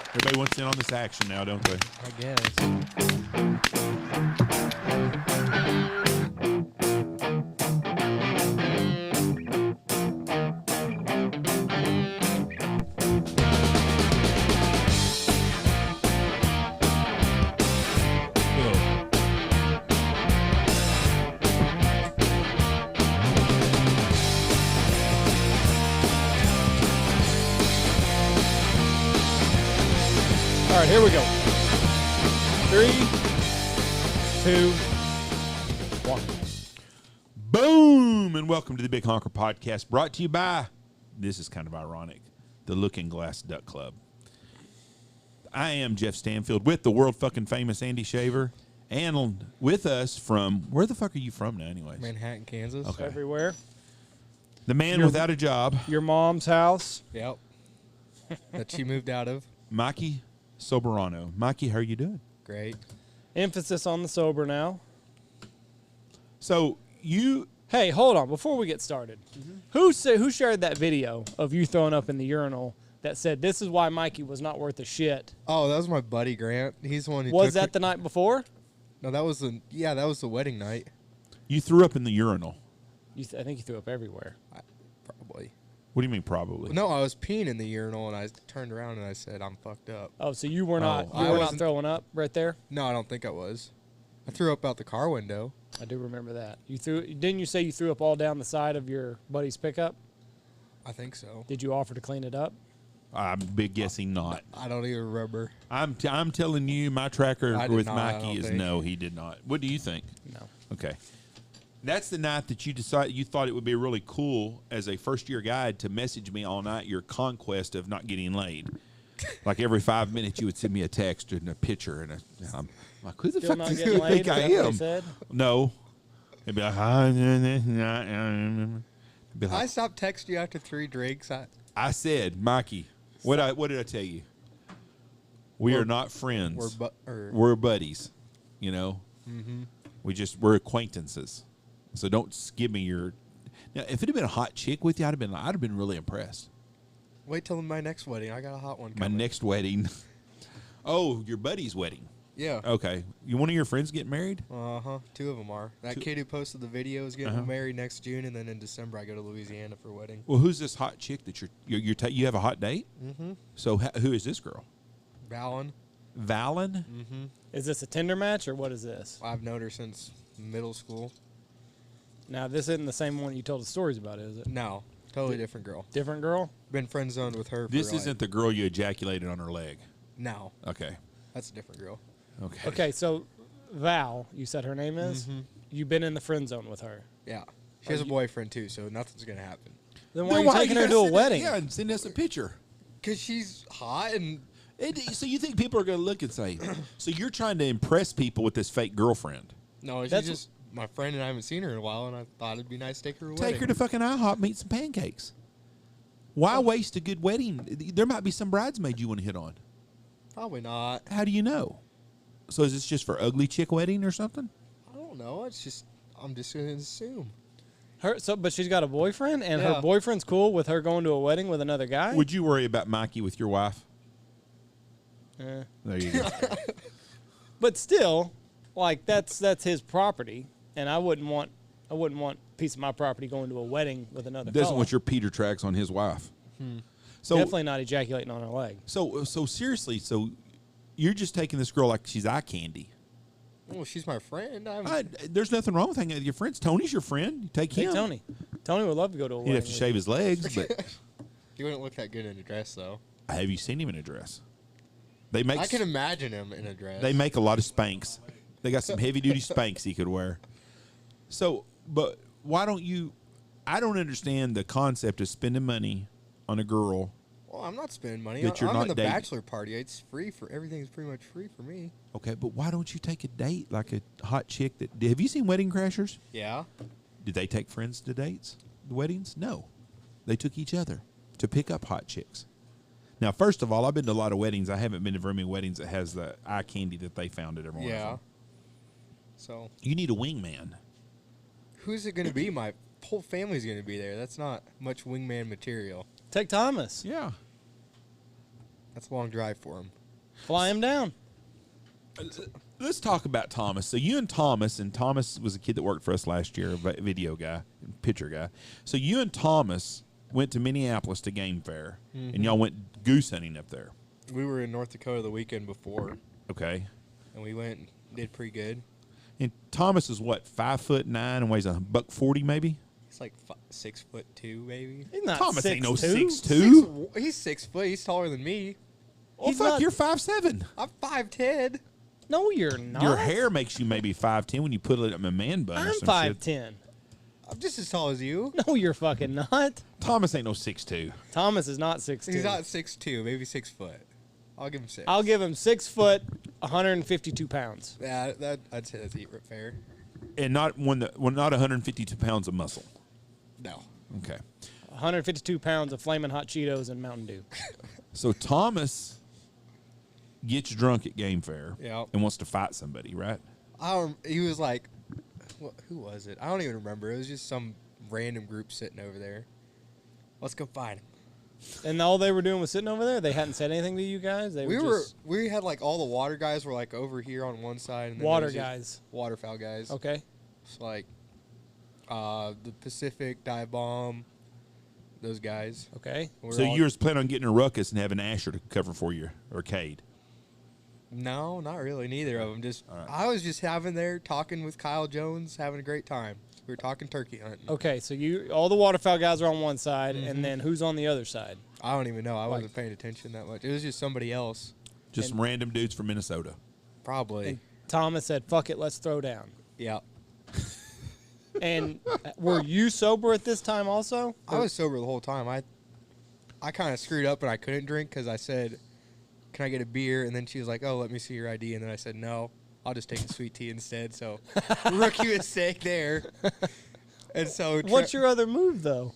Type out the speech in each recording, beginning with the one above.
Everybody wants in on this action now, don't they? I guess. All right, here we go. 3, 2, 1. Boom! And welcome to the Big Honker Podcast, brought to you by, this is kind of ironic, the Looking Glass Duck Club. I am Jeff Stanfield with the world fucking famous Andy Shaver, and with us from, where the fuck are you from now anyways? Manhattan, Kansas. Okay. Everywhere. The man without a job, Your mom's house. Yep. That she moved out of. Mikey Soberano. Mikey, how are you doing? Great. Emphasis on the sober now. So you, Hey, hold on. Before we get started, who shared that video of you throwing up in the urinal that said, "This is why Mikey was not worth a shit"? Oh, that was my buddy Grant. He's the one who Was took that the night before? No, that was the wedding night. you threw up in the urinal. I think you threw up everywhere. Probably. What do you mean probably? No, I was peeing in the urinal and I turned around and I said, "I'm fucked up." Oh, so you were not Oh, you I were not wasn't- throwing up right there? No, I don't think I was. I threw up out the car window. I do remember that. Didn't you say you threw up all down the side of your buddy's pickup? I think so. Did you offer to clean it up? I'm big guessing not. I don't even remember. I'm telling you, my tracker I did with not, I Mikey don't is think. no, he did not. What do you think? No. Okay. That's the night that you thought it would be really cool as a first-year guide to message me all night your conquest of not getting laid. Like every 5 minutes you would send me a text and a picture, and I'm like, who the Still fuck not does getting you laid? think I Is that what he am? said? No. It'd be like, It'd be I like, stopped texting you after 3 drinks. I said, Mikey, what did I tell you? We're not friends. We're buddies, you know. Mm-hmm. We're acquaintances. So don't give me your. Now, if it had been a hot chick with you, I'd have been really impressed. Wait till my next wedding. I got a hot one My coming. next wedding. Oh, your buddy's wedding. Yeah. Okay, one of your friends getting married? Uh-huh. 2 of them are. That kid who posted the video is getting married next June, and then in December I go to Louisiana for a wedding. Well, who's this hot chick that you have a hot date? Mm-hmm. So who is this girl? Valen. Valen? Mm-hmm. Is this a Tinder match or what is this? I've known her since middle school. Now, this isn't the same one you told the stories about, is it? No. Totally different girl. Different girl? Been friend zoned with her for This isn't the girl you ejaculated on her leg. No. Okay. That's a different girl. Okay. Okay, so Val, you said her name is? Mhm. You've been in the friend zone with her. Yeah. She has a boyfriend, too, so nothing's going to happen. Then why are you taking her to a wedding? Yeah, and send us a picture. Because she's hot and... So you think people are going to look and say, so you're trying to impress people with this fake girlfriend? No, she's That's just my friend, and I haven't seen her in a while, and I thought it'd be nice to take her to a Take wedding. her to fucking IHOP, meet some pancakes. Why waste a good wedding? There might be some bridesmaid you want to hit on. Probably not. How do you know? So is this just for ugly chick wedding or something? I don't know. It's just... I'm just going to assume. But she's got a boyfriend, and Yeah. her boyfriend's cool with her going to a wedding with another guy? Would you worry about Mikey with your wife? Eh. There you go. But still, like that's his property, and I wouldn't want a piece of my property going to a wedding with another Doesn't fella. want your Peter tracks on his wife. So Definitely not ejaculating on her leg. So seriously, so you're just taking this girl like she's eye candy. Well, she's my friend. There's nothing wrong with hanging out with your friends. Tony's your friend. You take Hey, him. Tony. Tony would love to go to a wedding. He'd have to with shave you. his legs, but He wouldn't look that good in a dress, though. have you seen him in a dress? They make I can imagine him in a dress. they make a lot of Spanx. They got some heavy duty Spanx he could wear. So, but why don't you? I don't understand the concept of spending money on a girl. Well, I'm not spending money. That you're I'm not in the dating. bachelor party. It's free for everything's pretty much free for me. Okay, but why don't you take a date like a hot chick that? Have you seen Wedding Crashers? Yeah. Did they take friends to dates, the weddings? No, they took each other to pick up hot chicks. Now, first of all, I've been to a lot of weddings. I haven't been to very many weddings that has the eye candy that they found at every one of Yeah. them. So You need a wingman. who's it going to be? My whole family's going to be there. That's not much wingman material. Take Thomas. Yeah. That's a long drive for him. Fly him down. Let's talk about Thomas. So you and Thomas was a kid that worked for us last year, a video guy, picture guy. So you and Thomas went to Minneapolis to game fair, and y'all went goose hunting up there. We were in North Dakota the weekend before. Okay. And we went and did pretty good. And Thomas is what, 5'9" and weighs $140 maybe? He's like 6'2", maybe. He's not Thomas ain't no 6'2". 6'2". He's 6 foot. He's taller than me. Oh, He's fuck, not- you're 5'7". I'm 5'10". No, you're not. Your hair makes you maybe 5'10" when you put it in a man bun or I'm some shit. 5'10". I'm just as tall as you. No, you're fucking not. Thomas ain't no 6'2". Thomas is not 6'2". He's not 6'2", maybe 6 foot. I'll give him 6. I'll give him 6 foot, 152 pounds. Yeah, I'd say that's fair. And not not 152 pounds of muscle. No. Okay. 152 pounds of flaming hot Cheetos and Mountain Dew. So Thomas gets drunk at game fair Yeah. and wants to fight somebody, right? He was like, who was it? I don't even remember. It was just some random group sitting over there. Let's go find him. And all they were doing was sitting over there? They hadn't said anything to you guys? We had like all the water guys were like over here on one side. And then Water there was guys. just waterfowl guys. Okay. It's like the Pacific, Dive Bomb, those guys. Okay. So you were planning on getting a ruckus and having Asher to cover for you, or Cade. No, not really. Neither of them. Just right. I was just having there talking with Kyle Jones, having a great time. We were talking turkey hunting. Okay, so all the waterfowl guys are on one side, and then who's on the other side? I don't even know. I wasn't paying attention that much. It was just somebody else. Just some random dudes from Minnesota. Probably. And Thomas said, "Fuck it, let's throw down." Yeah. And were you sober at this time also? I was sober the whole time. I kind of screwed up and I couldn't drink because I said, "Can I get a beer?" And then she was like, "Oh, let me see your ID." And then I said, "No, I'll just take a sweet tea instead." So rookie mistake there. And so What's your other move though?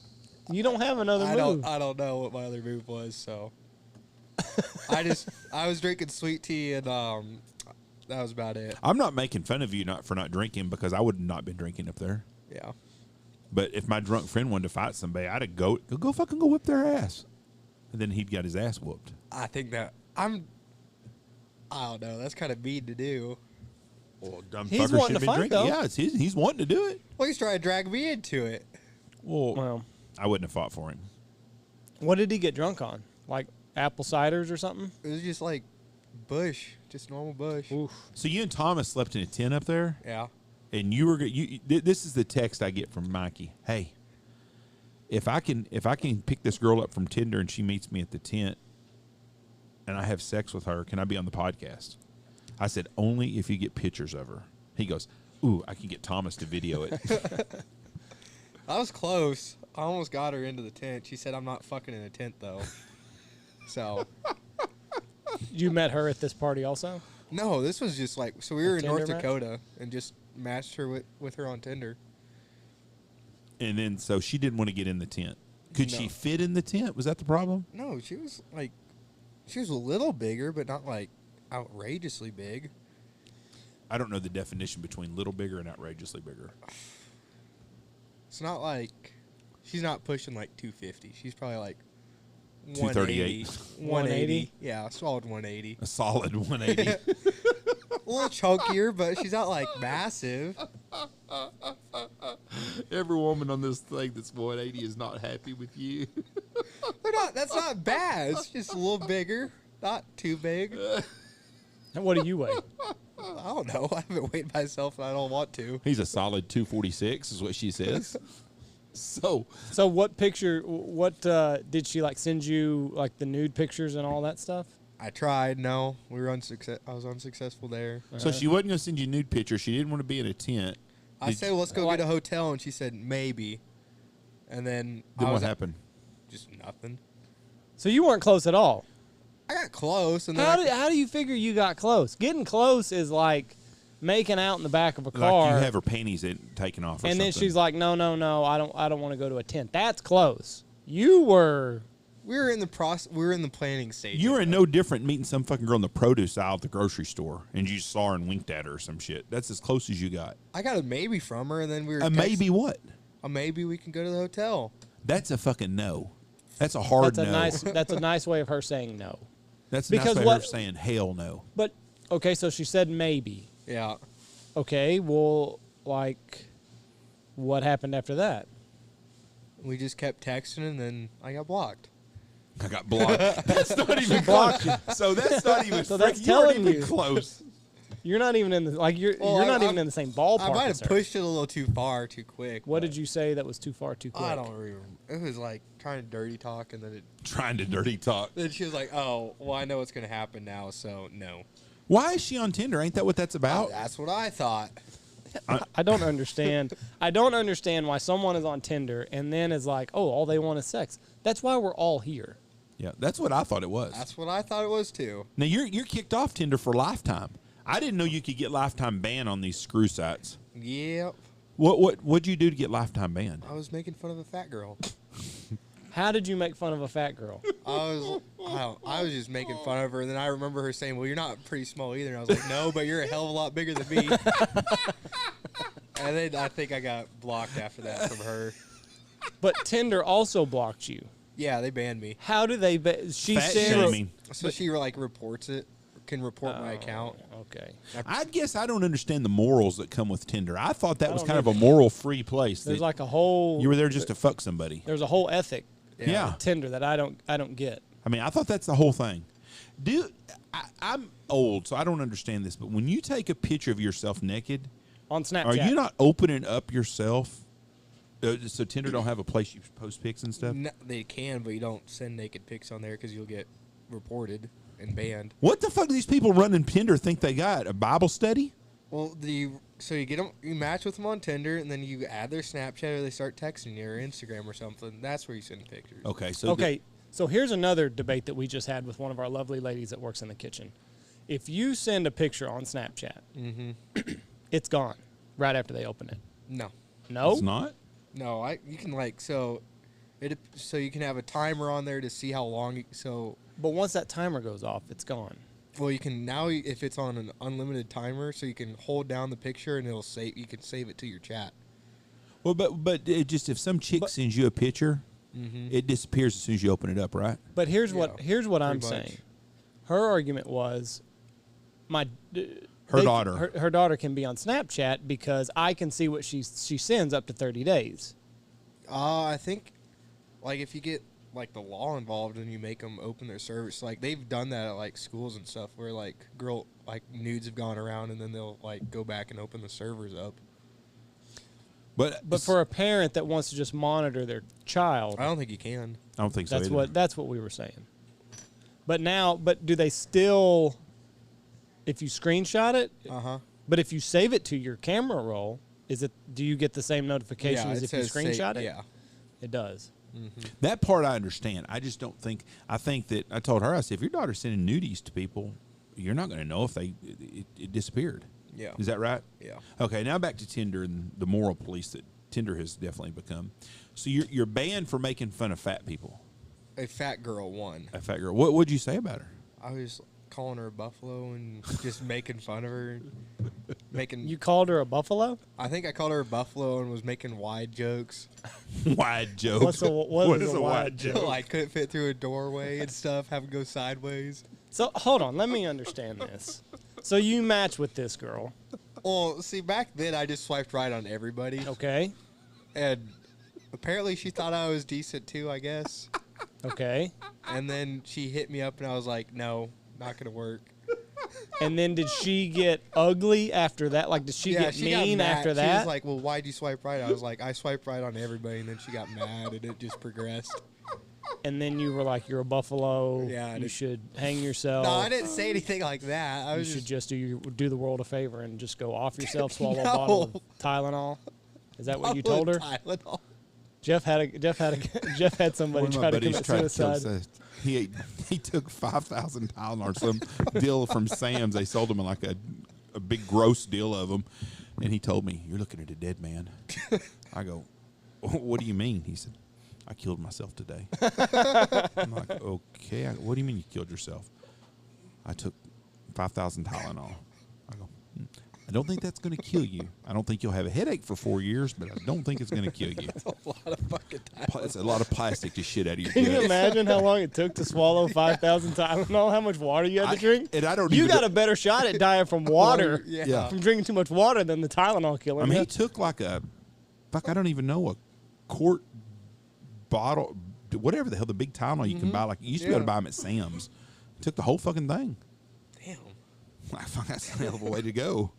You don't have another move. I don't know what my other move was. So I was drinking sweet tea and that was about it. I'm not making fun of you for not drinking, because I would not been drinking up there. Yeah. But if my drunk friend wanted to fight somebody, I'd go fucking go whip their ass, and then he'd got his ass whooped. I think that I don't know. That's kind of mean to do. Well, dumb He's fucker wanting should to be fight, drinking. though. Yeah, he's wanting to do it. Well, he's trying to drag me into it. Well, I wouldn't have fought for him. what did he get drunk on? Like apple ciders or something? It was just like bush, just normal bush. Oof. So you and Thomas slept in a tent up there, Yeah. and this is the text I get from Mikey. Hey, if I can pick this girl up from Tinder and she meets me at the tent, and I have sex with her, can I be on the podcast? I said, only if you get pictures of her. He goes, ooh, I can get Thomas to video it. I was close. I almost got her into the tent. She said, "I'm not fucking in a tent though." So You met her at this party also? no, this was just like we were in Tinder North match? Dakota and just matched her with her on Tinder. And then, so she didn't want to get in the tent. Could No. she fit in the tent? Was that the problem? No, she was a little bigger, but not like outrageously big. I don't know the definition between little bigger and outrageously bigger. It's not like she's not pushing like 250. She's probably like 238. 180? Yeah, a solid 180. A solid 180. A little chunkier, but she's not like massive. Every woman on this thing that's 180 is not happy with you. That's not bad. It's just a little bigger, not too big. And what do you weigh? I don't know. I haven't weighed myself, and I don't want to. He's a solid 246 is what she says. So What picture, did she like send you like the nude pictures and all that stuff? I tried. No, we were I was unsuccessful there. she wasn't going to send you nude pictures. She didn't want to be in a tent. I said, well, let's go get a hotel, and she said maybe. And then What happened? Just nothing. So you weren't close at all. I got close, and then How do you figure you got close? Getting close is like making out in the back of a car. Like you have her panties taken off or and something. then she's like, no, I don't want to go to a tent. That's close. You were. we were in the planning stage. You were no different meeting some fucking girl in the produce aisle at the grocery store, and you saw her and winked at her or some shit. That's as close as you got. I got a maybe from her, and then we were A maybe what? A maybe we can go to the hotel. That's a fucking no. That's a hard no. That's a nice way of her saying no. That's Because nice way what- of her saying hell no. But okay, so she said maybe. Yeah. Okay, well, like, what happened after that? We just kept texting, and then I got blocked. I got blocked. That's not even blocked close. So that's not even. So that's you aren't telling even you. close. You're not even in the you're Well, not I- even in the same ballpark. I might as have her. pushed it a little too far, too quick. What but did you say that was too far, too quick? I don't remember. It was like trying to dirty talk, and Trying to dirty talk. then she was like, "Oh, well, I know what's gonna happen now, so no." Why is she on Tinder? Ain't that what that's about? That's what I thought. I don't understand. I don't understand why someone is on Tinder and then is like, oh, all they want is sex. That's why we're all here. Yeah, that's what I thought it was. That's what I thought it was too. Now you're kicked off Tinder for lifetime. I didn't know you could get lifetime ban on these screw sites. Yep. What'd you do to get lifetime banned? I was making fun of a fat girl. How did you make fun of a fat girl? I was just making fun of her, and then I remember her saying, "Well, you're not pretty small either." And I was like, "No, but you're a hell of a lot bigger than me." And then I think I got blocked after that from her. But Tinder also blocked you. Yeah, they banned me. How do they? She Fat said. shaming. So she like reports it, can report my account. Okay. I guess I don't understand the morals that come with Tinder. I thought that I was don't kind of a either. moral-free place. There's that like a whole. you were there just to fuck somebody. There's a whole ethic. Yeah. Tinder that I don't get. I mean, I thought that's the whole thing. I'm old, so I don't understand this, but when you take a picture of yourself naked, On Snapchat. are you not opening up yourself? So Tinder don't have a place you post pics and stuff? No, they can, but you don't send naked pics on there because you'll get reported and banned. What the fuck do these people running Tinder think they got? A Bible study? Well, so you get them, you match with them on Tinder, and then you add their Snapchat, or they start texting you or Instagram or something. That's where you send pictures. Okay, so Okay, so here's another debate that we just had with one of our lovely ladies that works in the kitchen. If you send a picture on Snapchat, it's gone right after they open it. No, No? it's not? no, you can so you can have a timer on there to see how long. But once that timer goes off, it's gone. Well, you can now if it's on an unlimited timer, so you can hold down the picture and it'll save. You can save it to your chat. Well, but it just if some chick sends you a picture, it disappears as soon as you open it up, right? But here's what I'm pretty much. saying. Her argument was Her daughter. Her daughter can be on Snapchat because I can see what she sends up to 30 days. I think, like, if you get like the law involved and you make them open their service, like they've done that at like schools and stuff, where like nudes have gone around and then they'll like go back and open the servers up. But for a parent that wants to just monitor their child, I don't think you can. I don't think so. either. that's what we were saying. But do they still? If you screenshot it, but if you save it to your camera roll, do you get the same notification as if you screenshot it? Yeah. It does. That part I understand. I just don't think. I think that I told her. I said, if your daughter's sending nudies to people, you're not going to know if it disappeared. Yeah. Is that right? Yeah. Okay. Now back to Tinder and the moral police that Tinder has definitely become. So you're banned for making fun of fat people. A fat girl won. A fat girl. What would you say about her? I was calling her a buffalo and just making fun of her. You called her a buffalo? I think I called her a buffalo and was making wide jokes. Wide joke. What is a wide joke? Like couldn't fit through a doorway and stuff, have to go sideways. So hold on, let me understand this. So you match with this girl, Well, see, back then I just swiped right on everybody. okay? And apparently she thought I was decent too, I guess. Okay. And then she hit me up and I was like, no, not going to work. And then did she get ugly after that? Like, did she get got mean mad. after She that? was like, well, why'd you swipe right? I was like, I swiped right on everybody. And then she got mad and it just progressed. And then you were like, you're a buffalo. Yeah, You should hang yourself. No, I didn't say anything like that. I You was should just just do the world a favor and just go off yourself, swallow a No. bottle of Tylenol. Is that what you told her? Tylenol. Jeff had somebody One of try my to buddies commit tried to kill suicide. us. He took 5,000 Tylenol, some deal from Sam's. They sold him in like a big gross deal of them, and he told me, "You're looking at a dead man." I go, "What do you mean?" He said, "I killed myself today." I'm like, "Okay, what do you mean you killed yourself?" I took 5,000 Tylenol. I go, I don't think that's going to kill you. I don't think you'll have a headache for 4 years, but I don't think it's going to kill you. That's a lot of fucking Tylenol. It's a lot of plastic to shit out of your Can you guts. imagine how long it took to swallow 5,000 Tylenol? How much water you had to drink? And I don't You even got a better shot at dying from water, Yeah. from drinking too much water than the Tylenol killing I mean, you. he took like a, I don't even know, a quart bottle, whatever the hell, the big Tylenol you can buy. Like, you used to be able to buy them at Sam's. Took the whole fucking thing. Damn. Like, fuck, that's a hell of a way to go.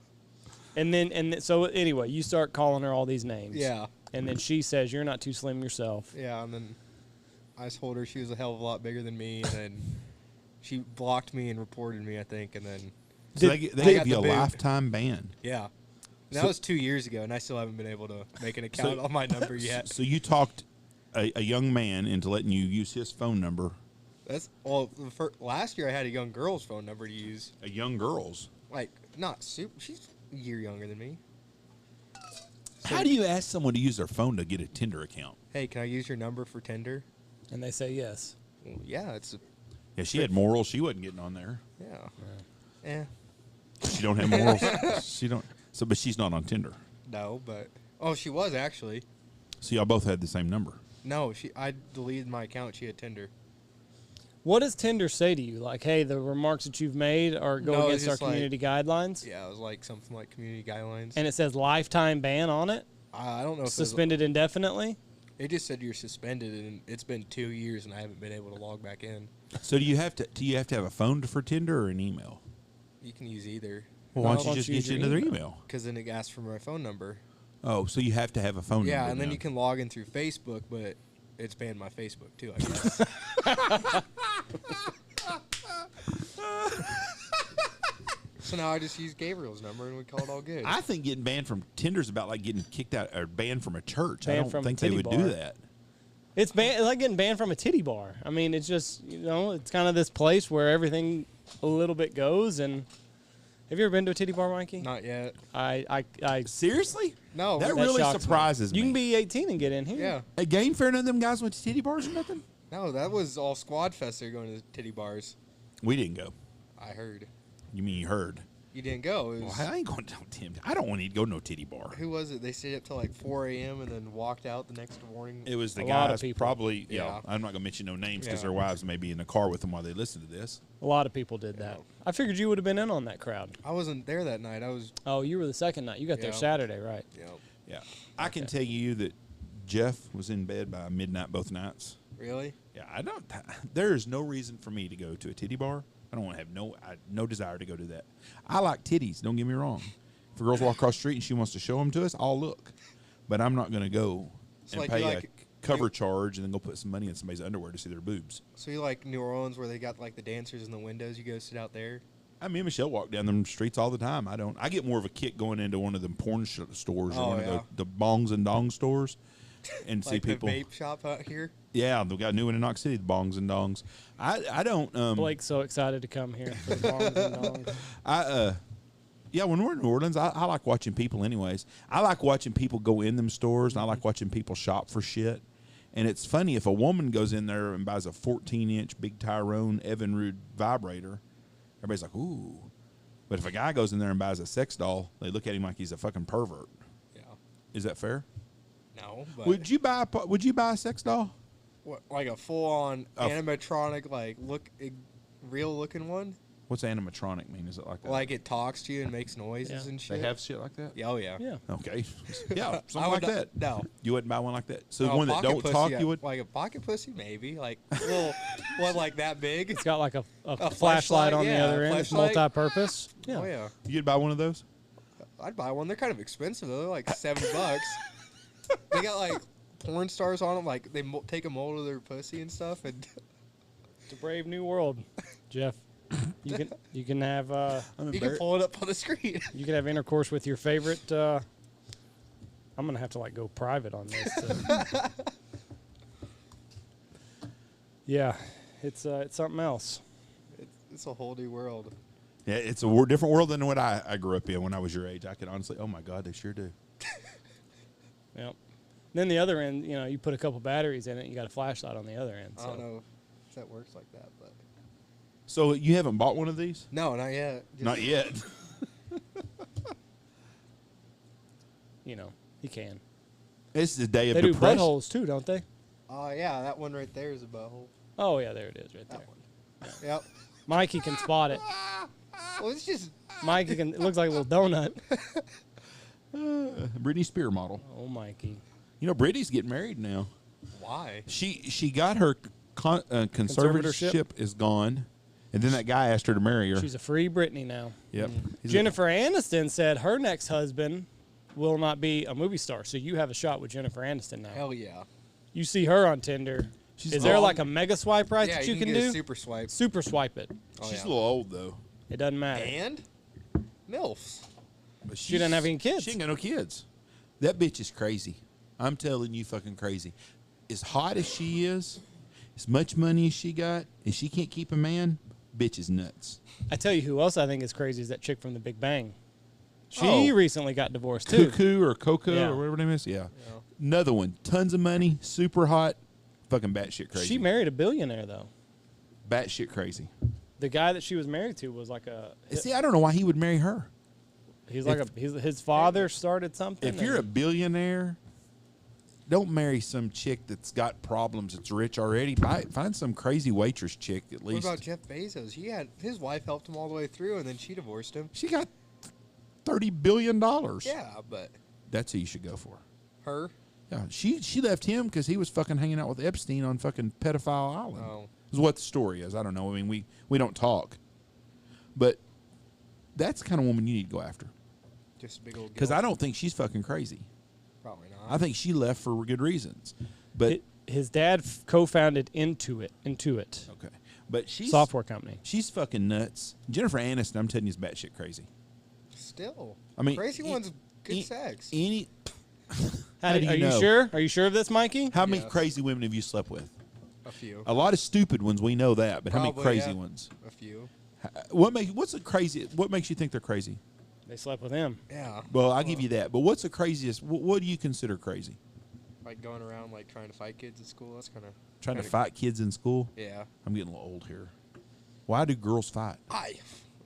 So anyway, you start calling her all these names. Yeah. And then she says, "You're not too slim yourself." Yeah, and then I just told her she was a hell of a lot bigger than me, and then she blocked me and reported me, I think, and then So they gave you a the boot. lifetime ban. Yeah. And that was 2 years ago, and I still haven't been able to make an account on my number yet. So you talked a young man into letting you use his phone number. That's last year I had a young girl's phone number to use. A young girl's. Like, not super. She's a year younger than me. How do you ask someone to use their phone to get a Tinder account? Hey, can I use your number for Tinder? And they say yes. Well, yeah, it's Yeah, she had morals. She wasn't getting on there. yeah. She don't have morals. She don't. So, but she's not on Tinder. No, but she was actually. So y'all both had the same number. No, I deleted my account. She had Tinder. What does Tinder say to you? Like, hey, the remarks that you've made are No, against it's our just like- community guidelines? Yeah, it was like something like community guidelines. And it says lifetime ban on it? I don't know if Suspended indefinitely? it just said you're suspended, and it's been 2 years, and I haven't been able to log back in. So do you have to have a phone for Tinder or an email? You can use either, Well, why Why don't you don't just you use get you your another email? email? because then it asks for my phone number. Oh, so you have to have a phone Yeah, number. and then now. you can log in through Facebook, but it's banned my Facebook too, I guess. So now I just use Gabriel's number, and we call it all good. I think getting banned from Tinder's about like getting kicked out or banned from a church. I Banned don't from a think they titty would bar. do that. It's like getting banned from a titty bar. I mean, it's just, it's kind of this place where everything a little bit goes. And have you ever been to a titty bar, Mikey? Not yet. I Seriously? No. That that really shocks me. surprises me. You can be 18 and get in here. Yeah. At Game Fair, none of them guys went to titty bars or nothing? No, that was all Squad Fest. They're going to titty bars. We didn't go. I heard. You mean you heard? You didn't go. It was, Well, I ain't going to Tim. I don't want to go to no titty bar. who was it? They stayed up till like 4 a.m. and then walked out the next morning. It was the A lot of guys people. probably, Yeah. I'm not going to mention no names because Yeah. their wives may be in the car with them while they listen to this. A lot of people did that. I figured you would have been in on that crowd. I wasn't there that night. I was. Oh, you were the second night. You got there Yeah. Saturday, right? You know, Yeah. I can tell you that Jeff was in bed by midnight both nights. really? Yeah, there is no reason for me to go to a titty bar. I don't want to have no desire to go to that. I like titties, don't get me wrong. If a girl's walk across the street and she wants to show them to us, I'll look. But I'm not going to go So, and like, pay you a like- cover charge and then go put some money in somebody's underwear to see their boobs. So you like New Orleans where they got like the dancers in the windows? You go sit out there. Me and Michelle walk down them streets all the time. I get more of a kick going into one of them porn stores or Oh, one yeah. of the bongs and dongs stores and see Like people. the vape shop out here. Yeah, they got a new one in Knox City, the bongs and dongs. I don't. Blake's so excited to come here for the bongs and dongs. Yeah, when we're in New Orleans, I like watching people anyways. I like watching people go in them stores, and I like watching people shop for shit. And it's funny, if a woman goes in there and buys a 14-inch Big Tyrone Evinrude vibrator, everybody's like, ooh. But if a guy goes in there and buys a sex doll, they look at him like he's a fucking pervert. Yeah. Is that fair? No, but Would you buy a sex doll? what, like a full-on A f- animatronic, like real-looking one? What's animatronic mean? Is it like that? Like it talks to you and makes noises Yeah. and shit. they have shit like that? Yeah, oh yeah. Yeah. Okay. Yeah, I something would like that. No. You wouldn't buy one like that? So No, one that pocket don't pussy, talk, yeah. you would? Like a pocket pussy, maybe. Like a little one like that big. It's got like a flashlight flashlight, on the yeah, other end. It's flashlight. multi-purpose. Yeah. Oh yeah. You'd buy one of those? I'd buy one. They're kind of expensive though. They're like $7. They got like porn stars on them. Like they take a mold of their pussy and stuff. And It's a brave new world, Jeff. You can have you can pull it up on the screen. you can have intercourse with your favorite. I'm gonna have to like go private on this. Yeah, it's something else. It's a whole new world. Yeah, it's a different world than what I grew up in when I was your age. I could honestly, oh my God, they sure do. Yep. Then the other end, you put a couple batteries in it. You got a flashlight on the other end. I So. don't know if that works like that, but So you haven't bought one of these? no, not yet. Just- Not yet. you know, he can. This is a day of They do depression. buttholes too, don't they? Yeah, that one right there is a butthole. Oh yeah, there it is, right there. That one. Yep. Mikey can spot it. Well, it's just. Mikey can. It looks like a little donut. Britney Spears model. Oh, Mikey. You know, Britney's getting married now. Why? She got her conservatorship is gone, and then that guy asked her to marry her. She's a free Britney now. Yep. Jennifer Aniston said her next husband will not be a movie star, so you have a shot with Jennifer Aniston now. Hell yeah. You see her on Tinder. She's Is there old. like a mega swipe right Yeah, that you can get do? a super swipe. Super swipe it. Oh, She's yeah. a little old though. It doesn't matter. And MILFs. But She doesn't have any kids. She ain't got no kids. That bitch is crazy. I'm telling you, fucking crazy. As hot as she is, as much money as she got, and she can't keep a man, bitch is nuts. I tell you who else I think is crazy is that chick from The Big Bang. She Oh. recently got divorced too. Cuckoo or Coco Yeah. or whatever her name is. Yeah. Another one. Tons of money, super hot, fucking batshit crazy. She married a billionaire though. Batshit crazy. The guy that she was married to was like a. See, I don't know why he would marry her. He's like his father started something. If you're a billionaire, don't marry some chick that's got problems that's rich already. Find some crazy waitress chick at What least. about Jeff Bezos? His wife helped him all the way through, and then she divorced him. She got $30 billion. Yeah, but That's who you should go for. her? Yeah, she left him because he was fucking hanging out with Epstein on fucking Pedophile Island. Oh. Is what the story is. I don't know. I mean, we don't talk. But that's the kind of woman you need to go after. Just a big old. Because guilt. I don't think she's fucking crazy. Probably not. I think she left for good reasons. But his dad co-founded Intuit, okay, but she's software company. She's fucking nuts. Jennifer Aniston, I'm telling you, is batshit crazy. Still. I mean, crazy one's good sex. Any? Are do you you know? sure? Are you sure of this, Mikey? How many Yes. crazy women have you slept with? A few. A lot of stupid ones, we know that, but how many Probably, crazy yeah. ones? A few. What's the crazy? What makes you think they're crazy? They slept with him. Yeah. Well, I'll give you that. But what's the craziest? What do you consider crazy? Like going around like trying to fight kids at school. That's kind of Trying to fight kids in school? Yeah. I'm getting a little old here. Why do girls fight?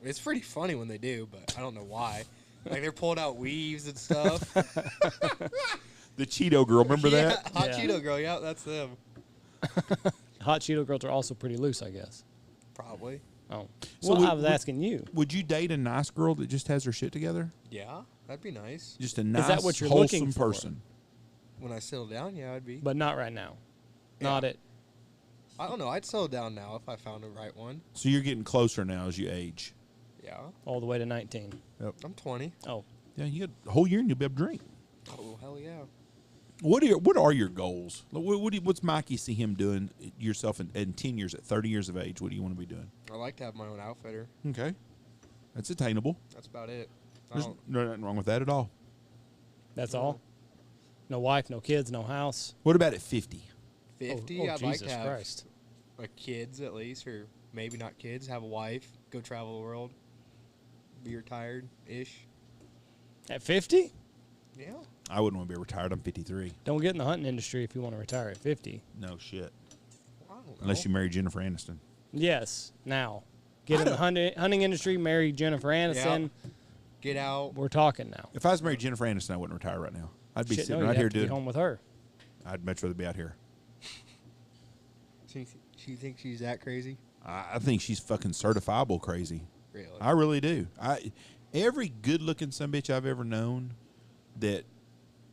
It's pretty funny when they do, but I don't know why. Like they're pulling out weaves and stuff. The Cheeto girl, remember that? Hot Yeah. Cheeto girl. Yeah, that's them. Hot Cheeto girls are also pretty loose, I guess. Probably. Oh, So well, would- I was asking you. Would you date a nice girl that just has her shit together? Yeah, that'd be nice. Just a nice, that what you're wholesome looking for? person. When I settle down, yeah, I'd be. But not right now. Yeah. Not it. I don't know. I'd settle down now if I found the right one. So you're getting closer now as you age. Yeah. All the way to 19. I'm 20. Oh, Yeah, you got a whole year and you'll be able to drink. Oh, hell yeah. What are your goals? What's Mikey see him doing yourself in 10 years, at 30 years of age? What do you want to be doing? I like to have my own outfitter. Okay. That's attainable. That's about it. There's nothing wrong with that at all. that's all? No wife, no kids, no house. What about at 50? 50, Oh, I'd like Jesus to have Christ. like kids at least, or maybe not kids, have a wife, go travel the world, be retired-ish. At 50? Yeah. I wouldn't want to be retired. I'm 53. Don't get in the hunting industry if you want to retire at 50. No shit. I don't know. Unless you marry Jennifer Aniston. Yes, now. Get in the hunting industry, marry Jennifer Aniston. Get out. We're talking now. If I was married Jennifer Aniston, I wouldn't retire right now. I'd be Shit, sitting no, right you'd here have to be doing. home with her. I'd much rather be out here. She thinks she's that crazy? I think she's fucking certifiable crazy. Really? I really do. Every good-looking sumbitch I've ever known that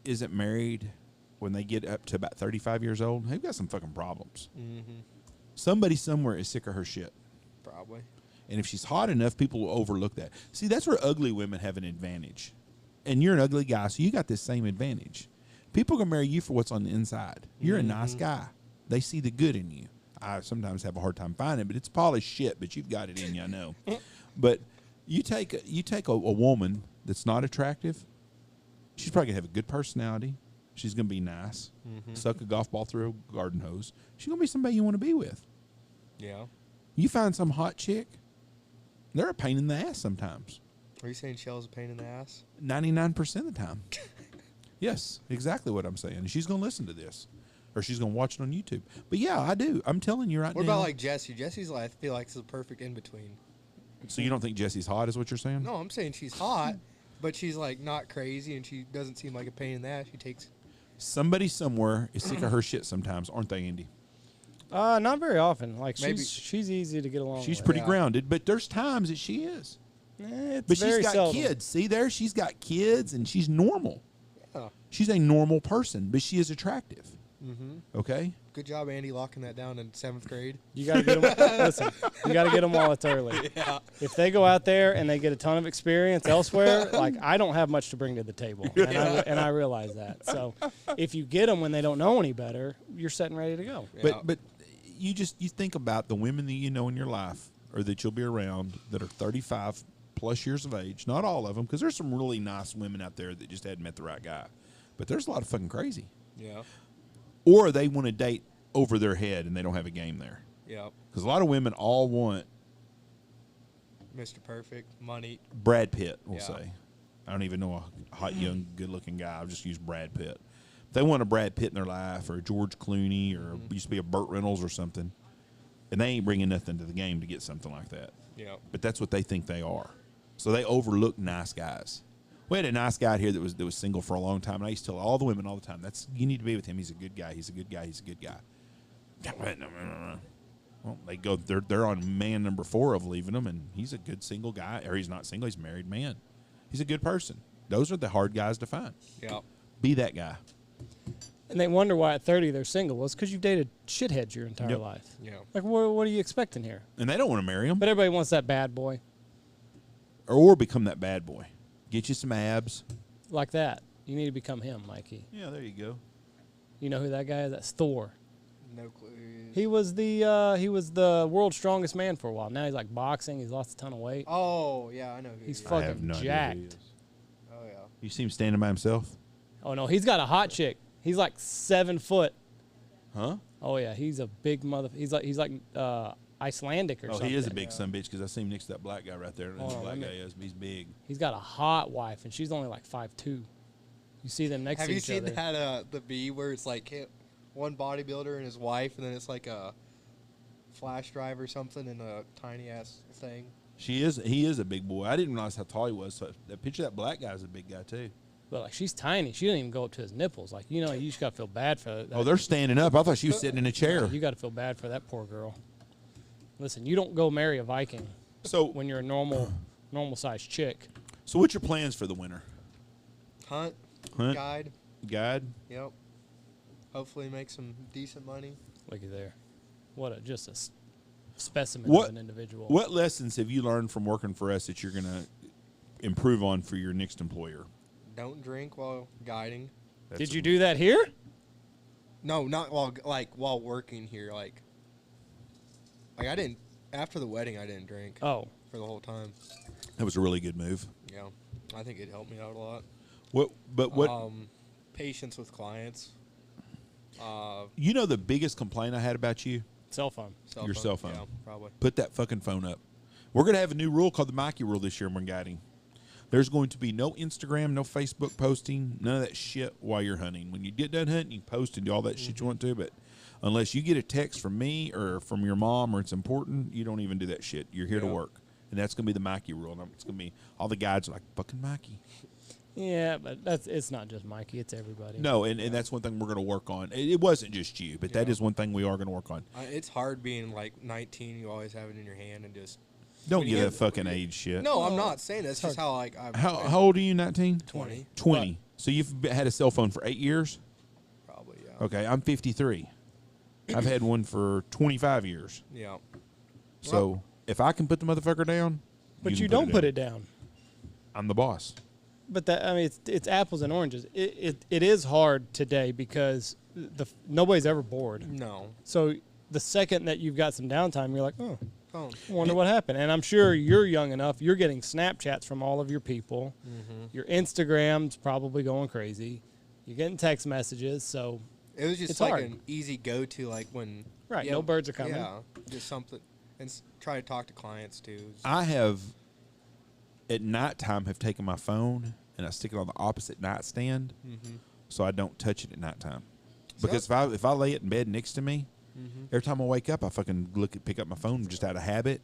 isn't married when they get up to about 35 years old, they've got some fucking problems. Mm-hmm. Somebody somewhere is sick of her shit. Probably. And if she's hot enough, people will overlook that. See, that's where ugly women have an advantage. And you're an ugly guy, so you got this same advantage. People can marry you for what's on the inside. You're a nice guy. They see the good in you. I sometimes have a hard time finding it, but it's polished shit, but you've got it in you, I know. But you take a woman that's not attractive, she's probably going to have a good personality. She's going to be nice. Suck a golf ball through a garden hose. She's going to be somebody you want to be with. Yeah. You find some hot chick, they're a pain in the ass sometimes. Are you saying Shell's a pain in the ass? 99% of the time. Yes, exactly what I'm saying. And she's going to listen to this. Or she's going to watch it on YouTube. But yeah, I do. I'm telling you right now. What about like Jessie? Jesse's like, I feel like is a perfect in between. So you don't think Jessie's hot is what you're saying? No, I'm saying she's hot, But she's like not crazy, and she doesn't seem like a pain in the ass. She takes. Somebody somewhere is sick of her shit sometimes, aren't they, Andy? Not very often. Like Maybe. she's easy to get along She's with. pretty grounded, but there's times that she is. It's But very she's got seldom. kids. See there? She's got kids, and she's normal. Yeah. She's a normal person, but she is attractive. Mm-hmm. Okay? Good job, Andy, locking that down in 7th grade. You got to get them. Listen, you got to get them while it's early. Yeah. If they go out there and they get a ton of experience elsewhere, like I don't have much to bring to the table, and I realize that. So, if you get them when they don't know any better, you're setting ready to go. Yeah. But you think about the women that you know in your life or that you'll be around that are 35 plus years of age. Not all of them, because there's some really nice women out there that just hadn't met the right guy. But there's a lot of fucking crazy. Yeah. Or they want to date over their head and they don't have a game there. Yeah. Because a lot of women all want Mr. Perfect, money. Brad Pitt, we'll Yeah. say. I don't even know a hot, young, good-looking guy. I'll just use Brad Pitt. They want a Brad Pitt in their life or a George Clooney or used to be a Burt Reynolds or something. And they ain't bringing nothing to the game to get something like that. Yeah. But that's what they think they are. So they overlook nice guys. We had a nice guy out here that was single for a long time, and I used to tell all the women all the time, you need to be with him. He's a good guy. He's a good guy. He's a good guy. Well, they're on man number 4 of leaving him, and he's a good single guy. Or he's not single. He's a married man. He's a good person. Those are the hard guys to find. Yeah. Be that guy. And they wonder why at 30 they're single. Well, it's because you've dated shitheads your entire Yep. life. Yeah. Like, what are you expecting here? And they don't want to marry him But everybody wants that bad boy or become that bad boy. Get you some abs. like that. You need to become him, Mikey. Yeah, there you go. You know who that guy is? That's Thor. No clue. He was the world's strongest man for a while. Now he's like boxing. He's lost a ton of weight. Oh, yeah, I know who He's he is. I have fucking no idea who he jacked. is. Oh, yeah. You see him standing by himself? Oh no, he's got a hot chick. He's like 7 foot. Huh? Oh yeah, he's a big mother. He's like Icelandic or Oh, something. he is a big son bitch because I see him next to that black guy right there. And Hold the on, black let guy me- is, he's big. He's got a hot wife, and she's only like 5'2". You see them next Have to you each seen other. that the bee where it's like one bodybuilder and his wife, and then it's like a flash drive or something in a tiny ass thing? He is a big boy. I didn't realize how tall he was. So that picture of that black guy is a big guy too. But like she's tiny. She didn't even go up to his nipples. Like you just gotta feel bad for that. Oh, they're standing up. I thought she was sitting in a chair. You gotta feel bad for that poor girl. Listen, you don't go marry a Viking So when you're a normal sized chick. So what's your plans for the winter? Hunt, Hunt? guide. Guide? Yep. Hopefully make some decent money. Looky there. What just a specimen What- of an individual. What lessons have you learned from working for us that you're going to improve on for your next employer? Don't drink while guiding. Did you do that here? No, not while working here. Like I didn't. After the wedding, I didn't drink Oh, for the whole time. That was a really good move. Yeah, I think it helped me out a lot. What? Patience with clients. You know the biggest complaint I had about you? cell phone. Your cell phone. Yeah, probably. Put that fucking phone up. We're going to have a new rule called the Mikey rule this year when guiding. There's going to be no Instagram, no Facebook posting, none of that shit while you're hunting. When you get done hunting, you can post and do all that shit you want to, but unless you get a text from me or from your mom or it's important, you don't even do that shit. You're here to Yeah. work. And that's going to be the Mikey rule. And it's going to be all the guides are like, fucking Mikey. Yeah, but it's not just Mikey. It's everybody. No, and that's one thing we're going to work on. It wasn't just you, but that Yeah. is one thing we are going to work on. It's hard being like 19. You always have it in your hand and just. Don't When you give that get- fucking age shit. No, I'm not saying that's just how like I've. How old are you, 19? 20. 20. So you've had a cell phone for 8 years? Probably, yeah. Okay, I'm 53. I've had one for 25 years. Yeah. So if I can put the motherfucker down, But you can don't put it down. I'm the boss. But it's apples and oranges. It is hard today because nobody's ever bored. No. So the second that you've got some downtime, you're like, oh, Phone. I wonder what happened. And I'm sure you're young enough. You're getting Snapchats from all of your people. Your Instagram's probably going crazy. You're getting text messages. So It was just It's like hard. an easy go-to, like when. Right, yeah, no birds are coming. Yeah, just something, and try to talk to clients too. I have, at nighttime, have taken my phone and I stick it on the opposite nightstand so I don't touch it at nighttime. Because if I lay it in bed next to me, every time I wake up, I fucking pick up my phone just out of habit,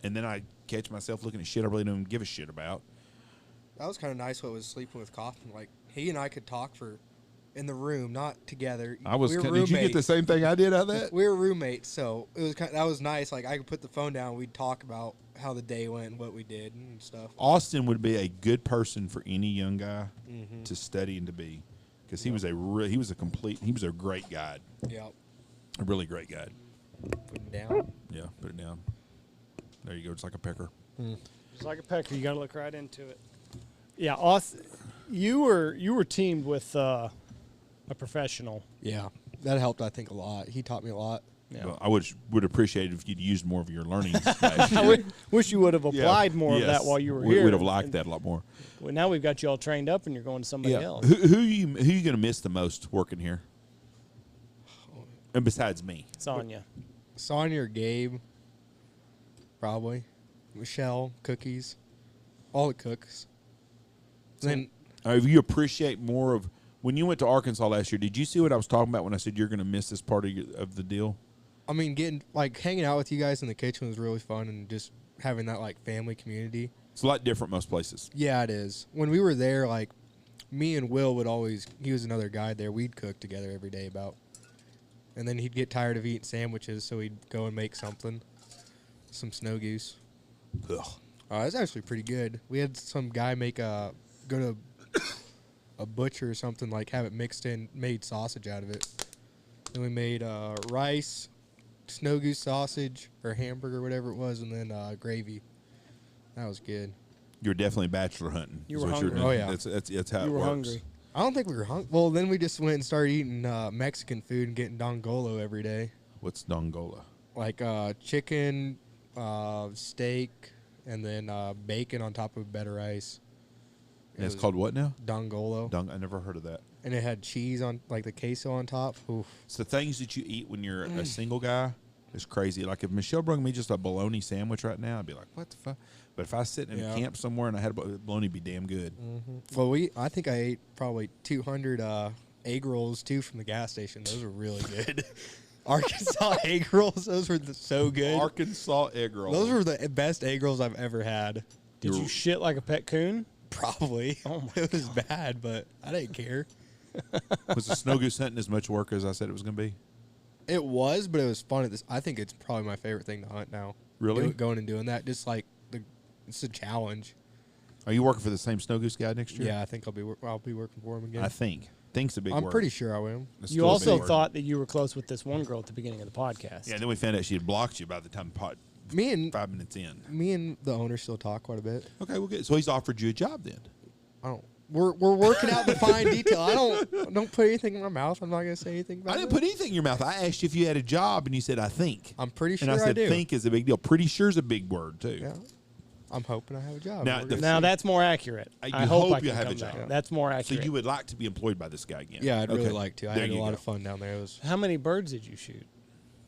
and then I catch myself looking at shit I really don't even give a shit about. That was kind of nice. What was sleeping with Kaufman? Like he and I could talk in the room, not together. I was. We were Did you get the same thing I did out of that? We were roommates, so it was that was nice. Like I could put the phone down. We'd talk about how the day went and what we did and stuff. Austin would be a good person for any young guy to study and to be, because he was a great guide. Yeah. A really great guide. Put it down. Yeah, put it down. There you go. It's like a pecker. It's like a pecker. You got to look right into it. Yeah, Austin, you were teamed with a professional. Yeah, that helped. I think a lot. He taught me a lot. Yeah. Well, I would appreciate it if you'd used more of your learning. I wish you would have applied more of that while you were here. We'd have liked that a lot more. Well, now we've got you all trained up, and you're going to somebody else. Who you going to miss the most working here? And besides me, Sonya or Gabe, probably. Michelle, Cookies, all the cooks. Then you appreciate more of when you went to Arkansas last year. Did you see what I was talking about when I said you're going to miss this part of the deal? I mean, hanging out with you guys in the kitchen was really fun, and just having that family community. It's a lot different most places. Yeah, it is. When we were there, me and Will he was another guy there. We'd cook together every day and then he'd get tired of eating sandwiches, so he'd go and make some snow goose. Ugh. It was actually pretty good. We had some guy go to a butcher or something, have it mixed in, made sausage out of it. Then we made rice, snow goose sausage, or hamburger, whatever it was, and then gravy. That was good. You're definitely bachelor hunting. You were hungry. Oh, yeah. That's how it works. You were hungry. I don't think we were hungry. Well, then we just went and started eating Mexican food and getting dongolo every day. What's dongola? Chicken, steak, and then bacon on top of better rice. And it's called what now? Dongolo. I never heard of that. And it had cheese on, the queso on top. Oof. It's the things that you eat when you're a single guy is crazy. Like if Michelle brought me just a bologna sandwich right now, I'd be like, what the fuck? But if I sit in a camp somewhere and I had a bologna, it'd be damn good. Mm-hmm. Well, I think I ate probably 200 egg rolls, too, from the gas station. Those were really good. Arkansas egg rolls, those were so good. Arkansas egg rolls. Those were the best egg rolls I've ever had. Did you shit like a pet coon? Probably. Oh it was bad, but I didn't care. Was the snow goose hunting as much work as I said it was going to be? It was, but it was fun. I think it's probably my favorite thing to hunt now. Really? Going and doing that, just it's a challenge. Are you working for the same snow goose guy next year? Yeah, I think I'll be working for him again. I think. Think's a big word. I'm pretty sure I will. You also thought that you were close with this one girl at the beginning of the podcast. Yeah, then we found out she had blocked you by the time 5 minutes in. Me and the owner still talk quite a bit. Okay, well, good. So he's offered you a job then. We're working out the fine detail. I don't put anything in my mouth. I'm not gonna say anything about it. I didn't put anything in your mouth. I asked you if you had a job, and you said, I think. I'm pretty sure I said, do. think is a big deal. Pretty sure is a big word, too. Yeah. I'm hoping I have a job. Now that's more accurate. I hope I you have can a come job. back. That's more accurate. So you would like to be employed by this guy again? Yeah, I'd really Okay. like to. I There had a you lot go. of fun down there. How many birds did you shoot?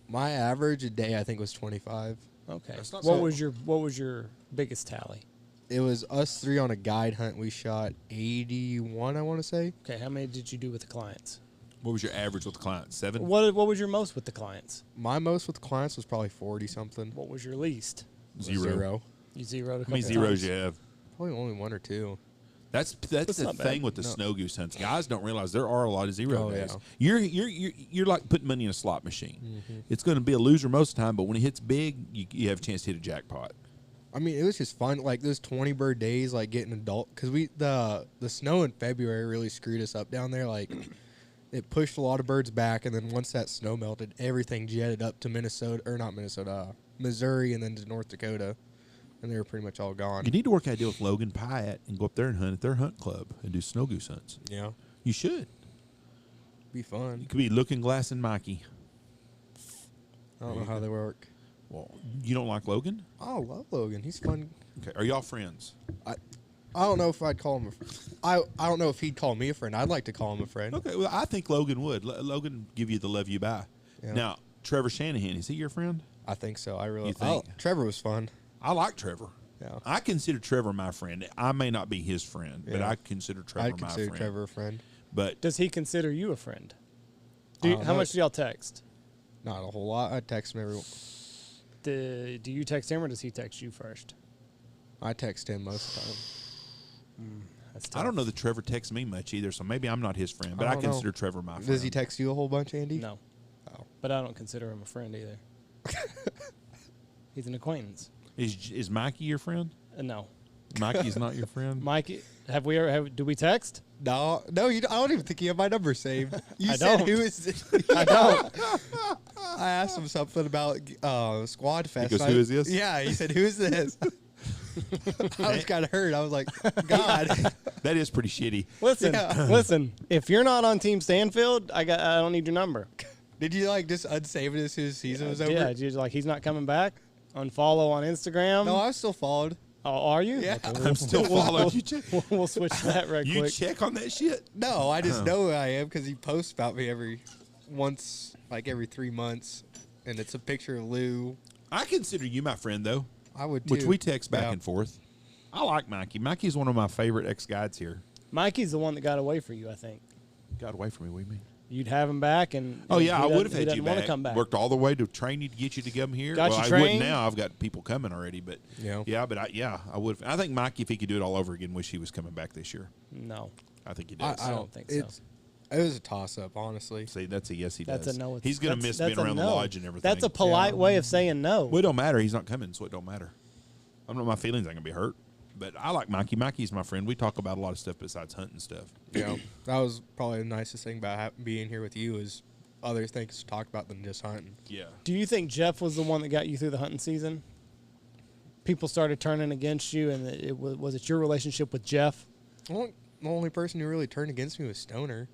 My average a day, I think, was 25. Okay. That's not What bad. was your biggest tally? It was us 3 on a guide hunt. We shot 81, I want to say. Okay. How many did you do with the clients? What was your average with the client? 7? What was your most with the clients? My most with clients was probably 40 something. What was your least? Zero. You zeroed a How many couple zeros times. you have? Probably only 1 or 2. That's the not bad. thing with the snow goose hunts. Guys don't realize there are a lot of zero Oh, days. yeah. You're like putting money in a slot machine. Mm-hmm. It's going to be a loser most of the time, but when it hits big, you have a chance to hit a jackpot. I mean, it was just fun. Those 20 bird days, getting adult, because the snow in February really screwed us up down there. It pushed a lot of birds back, and then once that snow melted, everything jetted up to Missouri, and then to North Dakota, and they were pretty much all gone. You need to work out a deal with Logan Pyatt and go up there and hunt at their hunt club and do snow goose hunts. Yeah, You should. be fun. You could be Looking Glass and Mikey. I don't know how they work. Well, you don't like Logan? I love Logan. He's fun. Okay. Are y'all friends? I don't know if I'd call him I don't know if he'd call me a friend. I'd like to call him a friend. Okay. Well, I think Logan would. Logan give you the love you buy. Yeah. Now, Trevor Shanahan, is he your friend? I think so. I really You think? Trevor was fun. I like Trevor. Yeah. I consider Trevor my friend. I may not be his friend, but Yeah. I consider Trevor I'd my consider friend. Trevor a friend. But Does he consider you a friend? don't How know. much do y'all text? Not a whole lot. I text him every. Do you text him or does he text you first? I text him most of the time. That's I don't tough. know that Trevor texts me much either, so maybe I'm not his friend, but I don't know. consider Trevor my friend. Does he text you a whole bunch, Andy? No. Oh. But I don't consider him a friend either. He's an acquaintance. Is Mikey your friend? No. Mikey's not your friend? Mikey, do we text? No, I don't even think you have my number saved. You I said don't. who is this? I don't. I asked him something about Squad Fest. He goes, "Who is this?" Yeah, he said, "Who's this?" I was kind of hurt. I was like, God. That is pretty shitty. Listen. If you're not on Team Stanfield, I don't need your number. Did you like just unsave it as soon as season was over? Yeah, just like he's not coming back. Unfollow on Instagram. No, I was still followed. Oh, are you? Yeah. Okay, I'm still following you. We'll switch that right You quick. check on that shit? No, I just know who I am because he posts about me every 3 months, and it's a picture of Lou. I consider you my friend, though. I would too. Which we text back and forth. I like Mikey. Mikey's one of my favorite ex-guides here. Mikey's the one that got away for you, I think. Got away from me, what do you mean? You'd have him back, and Oh, yeah, I would have he had doesn't you want back. to come back. Worked all the way to train you to get you to come here. Got well, you I wouldn't trained? now. I've got people coming already, but Yeah. I would. I think Mikey, if he could do it all over again, wish he was coming back this year. No, I think he does. I don't think so. It was a toss-up, honestly. See, that's a yes. He That's does. a no. He's going to miss being around the lodge and everything. That's a polite way of saying no. Well, it don't matter. He's not coming, so it don't matter. I'm not. My feelings aren't going to be hurt. But I like Mikey. Mikey's my friend. We talk about a lot of stuff besides hunting stuff. Yeah, that was probably the nicest thing about being here with you is other things to talk about than just hunting. Yeah. Do you think Jeff was the one that got you through the hunting season? People started turning against you, and was it your relationship with Jeff? Well, the only person who really turned against me was Stoner.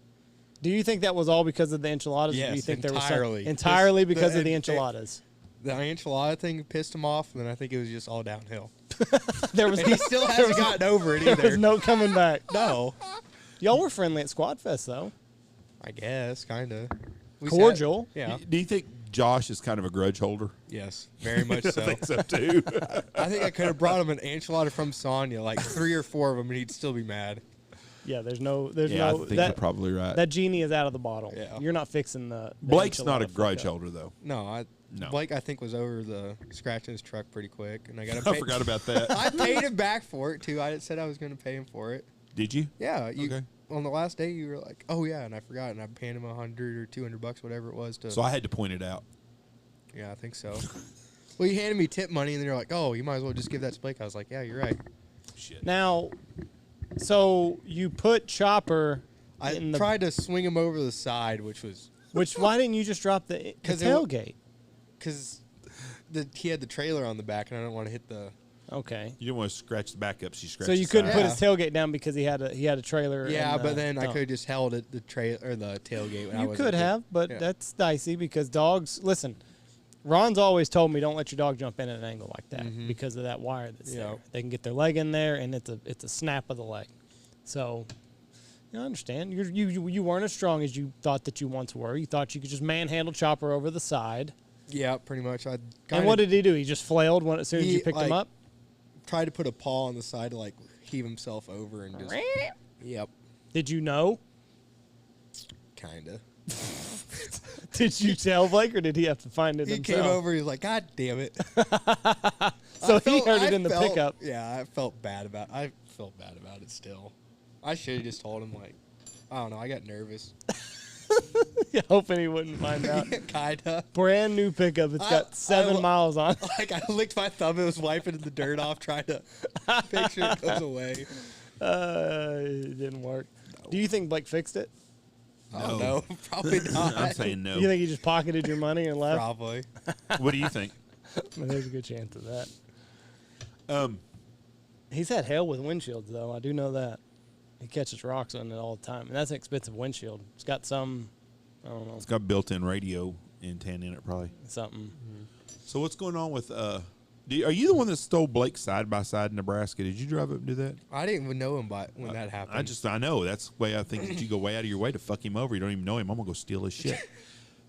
Do you think that was all because of the enchiladas? Yes, or do you think entirely. There was entirely because of the The- enchiladas? The enchilada thing pissed him off, and then I think it was just all downhill. There was And he still hasn't gotten over it either. there was no coming back. No. Y'all were friendly at Squad Fest, though. I guess, kind of. Cordial. Yeah. Do you think Josh is kind of a grudge holder? Yes, very much so. I think so too. I think I could have brought him an enchilada from Sonya, like 3 or 4 of them, and he'd still be mad. Yeah, there's I no think you're probably right. that genie is out of the bottle. Yeah. You're not fixing the Blake's not a enchilada grudge fuck up. holder though. No, No. Blake, I think, was over the scratching his truck pretty quick, and I got to I pay. forgot about that. I paid him back for it too. I said I was going to pay him for it. Did you? Yeah, you. Okay. On the last day, you were like, "Oh yeah," and I forgot, and I paid him $100 or $200, whatever it was. To So I had to point it out. yeah, I think so. Well, you handed me tip money, and then you're like, "Oh, you might as well just give that to Blake." I was like, "Yeah, you're right." Shit. Now, so you put Chopper I in the tried to swing him over the side, which was why didn't you just drop the 'Cause tailgate? because he had the trailer on the back, and I don't want to hit the. Okay. You didn't want to scratch the back up, so you scratched So you the couldn't side. put his tailgate down because he had a trailer. Yeah, and, but then I no. could have just held it the tailgate. When I You wasn't could there. have, but Yeah. that's dicey because dogs. Listen, Ron's always told me don't let your dog jump in at an angle like that because of that wire that's Yeah. there. They can get their leg in there, and it's a snap of the leg. So, I understand. You weren't as strong as you thought that you once were. You thought you could just manhandle Chopper over the side. Yeah, pretty much. And what did he do? He just flailed as soon as you picked him up. Tried to put a paw on the side to like heave himself over and just. Yep, Did you know? kinda. Did you tell Blake, or did he have to find it He himself? came over. He was like, "God damn it!" So he heard it in the pickup. Yeah, I felt bad about. I felt bad about it still. I should have just told him like, I don't know. I got nervous. Hoping he wouldn't find out. Kinda. Brand new pickup. It's got 7 miles on. Like I licked my thumb. It was wiping the dirt off, trying to make sure it goes away. It didn't work. Do you think Blake fixed it? I don't know. Probably not. I'm saying no. You think he just pocketed your money and left? Probably. What do you think? Well, there's a good chance of that. He's had hell with windshields, though. I do know that. He catches rocks on it all the time. And that's an expensive windshield. It's got some, I don't know, It's got built-in radio antenna in it, probably. something. So what's going on with? Are you the one that stole Blake's side-by-side in Nebraska? Did you drive up and do that? I didn't even know him when that happened. I know. That's the way I think that you go way out of your way to fuck him over. You don't even know him. I'm going to go steal his shit.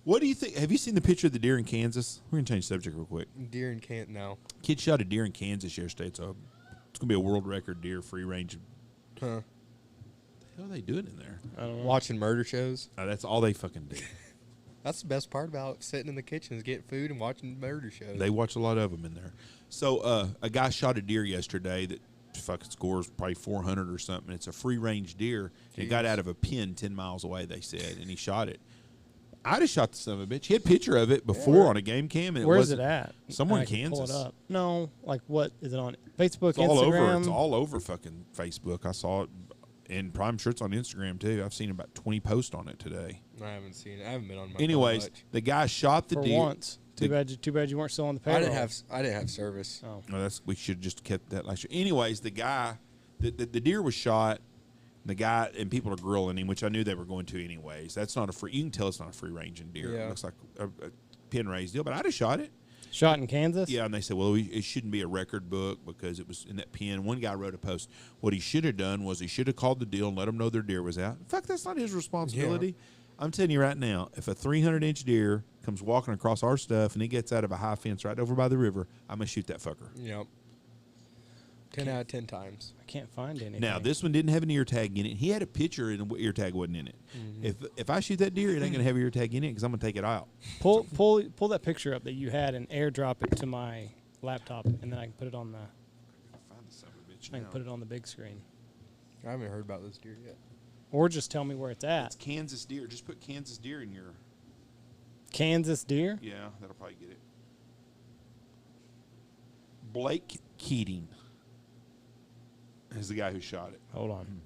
What do you think? Have you seen the picture of the deer in Kansas? We're going to change the subject real quick. Deer and can't now. Kid shot a deer in Kansas yesterday. It's going to be a world record deer free range. Huh. What the hell are they doing in there? I don't know. Watching murder shows. That's all they fucking do. That's the best part about sitting in the kitchen is getting food and watching murder shows. They watch a lot of them in there. So a guy shot a deer yesterday that fucking scores probably 400 or something. It's a free range deer. It got out of a pen 10 miles away, they said, and he shot it. I'd have shot the son of a bitch. He had a picture of it before on a game cam. And where's it at? Somewhere in I can Kansas. pull it up. No, like what is it on Facebook, It's all Instagram? over. It's all over fucking Facebook. I saw it, and I'm sure it's on Instagram too. I've seen about 20 posts on it today. I haven't seen it. I haven't been on my. Anyways, phone much. the guy shot the For deer. once. Too bad you weren't still on the payroll. I didn't have service. Oh. No, we should have just kept that last year. Anyways, the guy, the deer was shot. The guy, and people are grilling him, which I knew they were going to anyways. That's not a free. You can tell it's not a free ranging deer. Yeah. It looks like a pen raised deal, but I'd have shot it. Shot in Kansas? Yeah, and they said, well, it shouldn't be a record book because it was in that pen. One guy wrote a post. What he should have done was he should have called the deal and let them know their deer was out. In fact, that's not his responsibility. Yeah. I'm telling you right now, if a 300-inch deer comes walking across our stuff and he gets out of a high fence right over by the river, I'm going to shoot that fucker. Yep. 10 out of 10 times. I can't find anything. Now, this one didn't have an ear tag in it. He had a picture and the ear tag wasn't in it. Mm-hmm. If I shoot that deer, it ain't going to have an ear tag in it because I'm going to take it out. Pull that picture up that you had and airdrop it to my laptop, and then I can put it on the. Find the son of a bitch I can now. put it on the big screen. I haven't heard about this deer yet. Or just tell me where it's at. It's Kansas deer. Just put Kansas deer in your. Kansas deer? Yeah, that'll probably get it. Blake Keating is the guy who shot it. Hold on.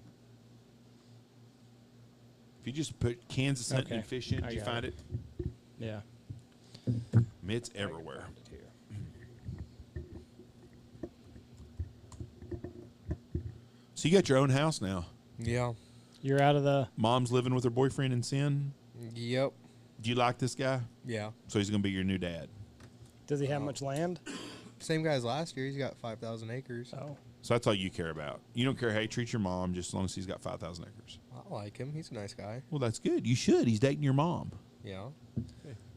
If you just put Kansas hunting and fishing, did you find it? Yeah. It's everywhere. So you got your own house now. Yeah. You're out of the. Mom's living with her boyfriend in Sin. Yep. Do you like this guy? Yeah. So he's going to be your new dad. Does he have much land? Same guy as last year. He's got 5,000 acres. Oh. So that's all you care about. You don't care how you treat your mom, just as long as he's got 5,000 acres. I like him. He's a nice guy. Well, that's good. You should. He's dating your mom. Yeah.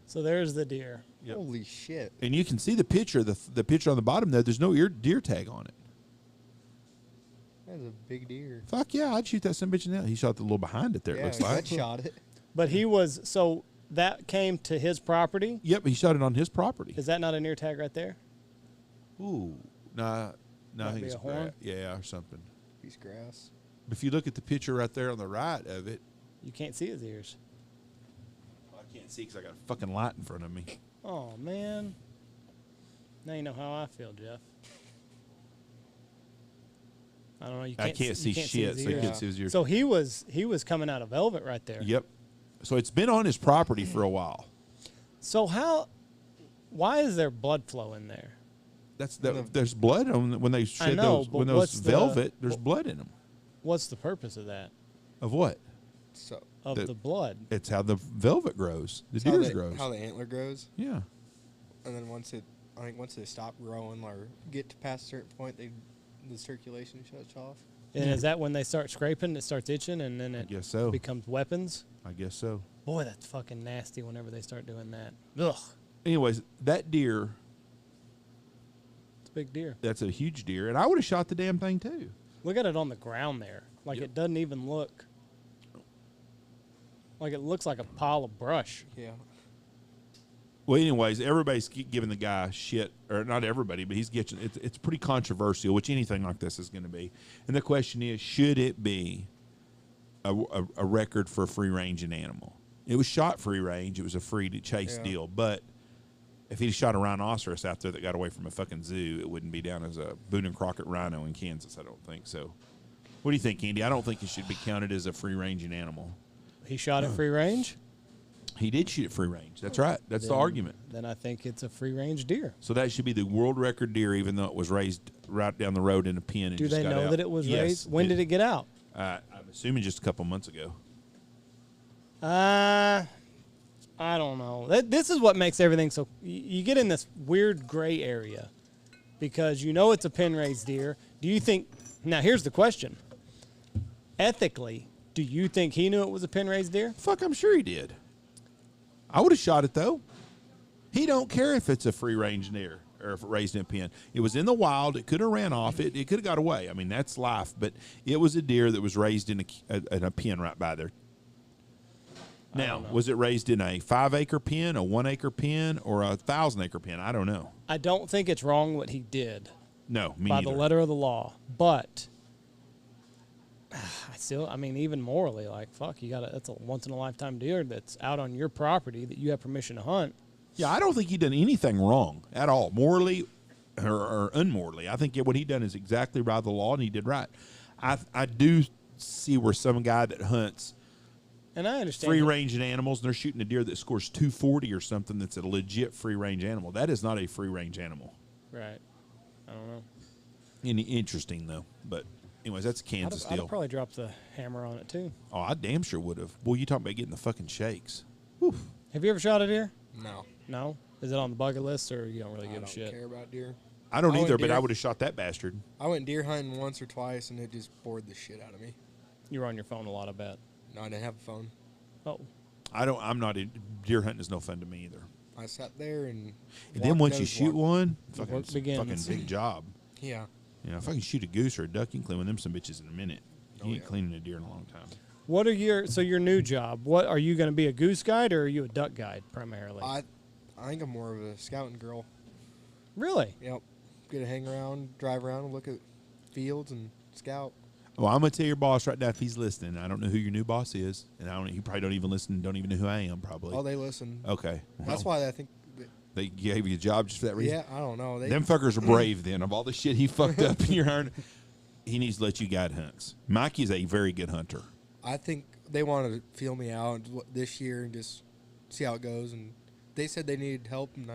So there's the deer. Yep. Holy shit. And you can see the picture, the picture on the bottom there. There's no deer tag on it. That's a big deer. Fuck yeah, I'd shoot that son of a bitch now. He shot the little behind it there, Yeah, it looks like. I'd shot it. But he was. So that came to his property? Yep, he shot it on his property. Is that not an ear tag right there? Ooh. Nah, I Might think be it's a horn? yeah, or something. Piece of grass. If you look at the picture right there on the right of it, You can't see his ears. I can't see because I got a fucking light in front of me. Oh, man. Now you know how I feel, Jeff. I don't know. You can't I can't see shit, his so you ears. can't see his ears. So he was coming out of velvet right there. Yep. So it's been on his property for a while. So why is there blood flow in there? There's blood on when they shed know, those but when those what's the- velvet. There's blood in them. What's the purpose of that? Of what? So Of the blood? It's how the velvet grows. The how deer's the, grows. how the antler grows. Yeah. And then once they stop growing or get to past a certain point, the circulation shuts off. And is that when they start scraping, it starts itching, and then it guess so. becomes weapons? I guess so. Boy, that's fucking nasty whenever they start doing that. Ugh. Anyways, that deer, It's a big deer. that's a huge deer, and I would have shot the damn thing too. Look at it on the ground there. Like Yep. it doesn't even look. Like it looks like a pile of brush. Yeah. Well, anyways, everybody's giving the guy shit, or not everybody, but he's getting it's pretty controversial, which anything like this is going to be. And the question is, should it be a record for a free ranging animal? It was shot free range. It was a free to chase deal. But if he'd shot a rhinoceros out there that got away from a fucking zoo, it wouldn't be down as a Boone and Crockett rhino in Kansas. I don't think so. What do you think, Andy? I don't think it should be counted as a free ranging animal. He shot at free range? He did shoot at free range. That's right. That's the argument. Then I think it's a free range deer. So that should be the world record deer, even though it was raised right down the road in a pen. And Do just they got know out. that it was Yes, raised? When did it get out? I'm assuming just a couple months ago. I don't know. This is what makes everything so. You get in this weird gray area because you know it's a pen raised deer. Do you think? Now here's the question. Ethically, do you think he knew it was a pen raised deer? Fuck, I'm sure he did. I would have shot it though. He don't care if it's a free range deer or if it raised in a pen. It was in the wild. It could have ran off. It could have got away. I mean, that's life. But it was a deer that was raised in a pen right by there. Now, was it raised in a 5-acre pen, a 1-acre pen, or a 1,000-acre pen? I don't know. I don't think it's wrong what he did. No, me by neither. the letter of the law. But I mean, even morally, like, fuck, that's a once in a lifetime deer that's out on your property that you have permission to hunt. Yeah, I don't think he done anything wrong at all, morally or unmorally. I think what he done is exactly by the law, and he did right. I do see where some guy that hunts and I understand free range animals, and they're shooting a deer that scores 240 or something that's a legit free range animal. That is not a free range animal. Right. I don't know. Interesting though, but anyways, that's a Kansas I'd deal. probably drop the hammer on it too. Oh, I damn sure would have. Boy, you talking about getting the fucking shakes? Whew. Have you ever shot a deer? No. No. Is it on the bucket list, or you don't really give a shit? I don't care about deer. I don't I either, went but deer- I would have shot that bastard. I went deer hunting once or twice, and it just bored the shit out of me. You were on your phone a lot, I bet. No, I didn't have a phone. Oh. I'm not. Deer hunting is no fun to me either. I sat there and. Then once you shoot one, The fucking, work begins. fucking big job. Yeah. You know, if I can shoot a goose or a duck, you can clean with them some bitches in a minute. You Oh, ain't yeah. cleaning a deer in a long time. What are your new job? What are you going to be, a goose guide, or are you a duck guide primarily? I think I'm more of a scouting girl. Really? Yep. Get to hang around, drive around, and look at fields and scout. Well, I'm gonna tell your boss right now if he's listening. I don't know who your new boss is, and he probably don't even listen. Don't even know who I am. Probably. Oh, they listen. Okay. That's Well, why I think. they gave you a job just for that reason. Yeah, I don't know. They, Them fuckers are brave. Then of all the shit he fucked up in your hiring, he needs to let you guide hunts. Mikey's a very good hunter. I think they want to feel me out this year and just see how it goes. And they said they needed help, and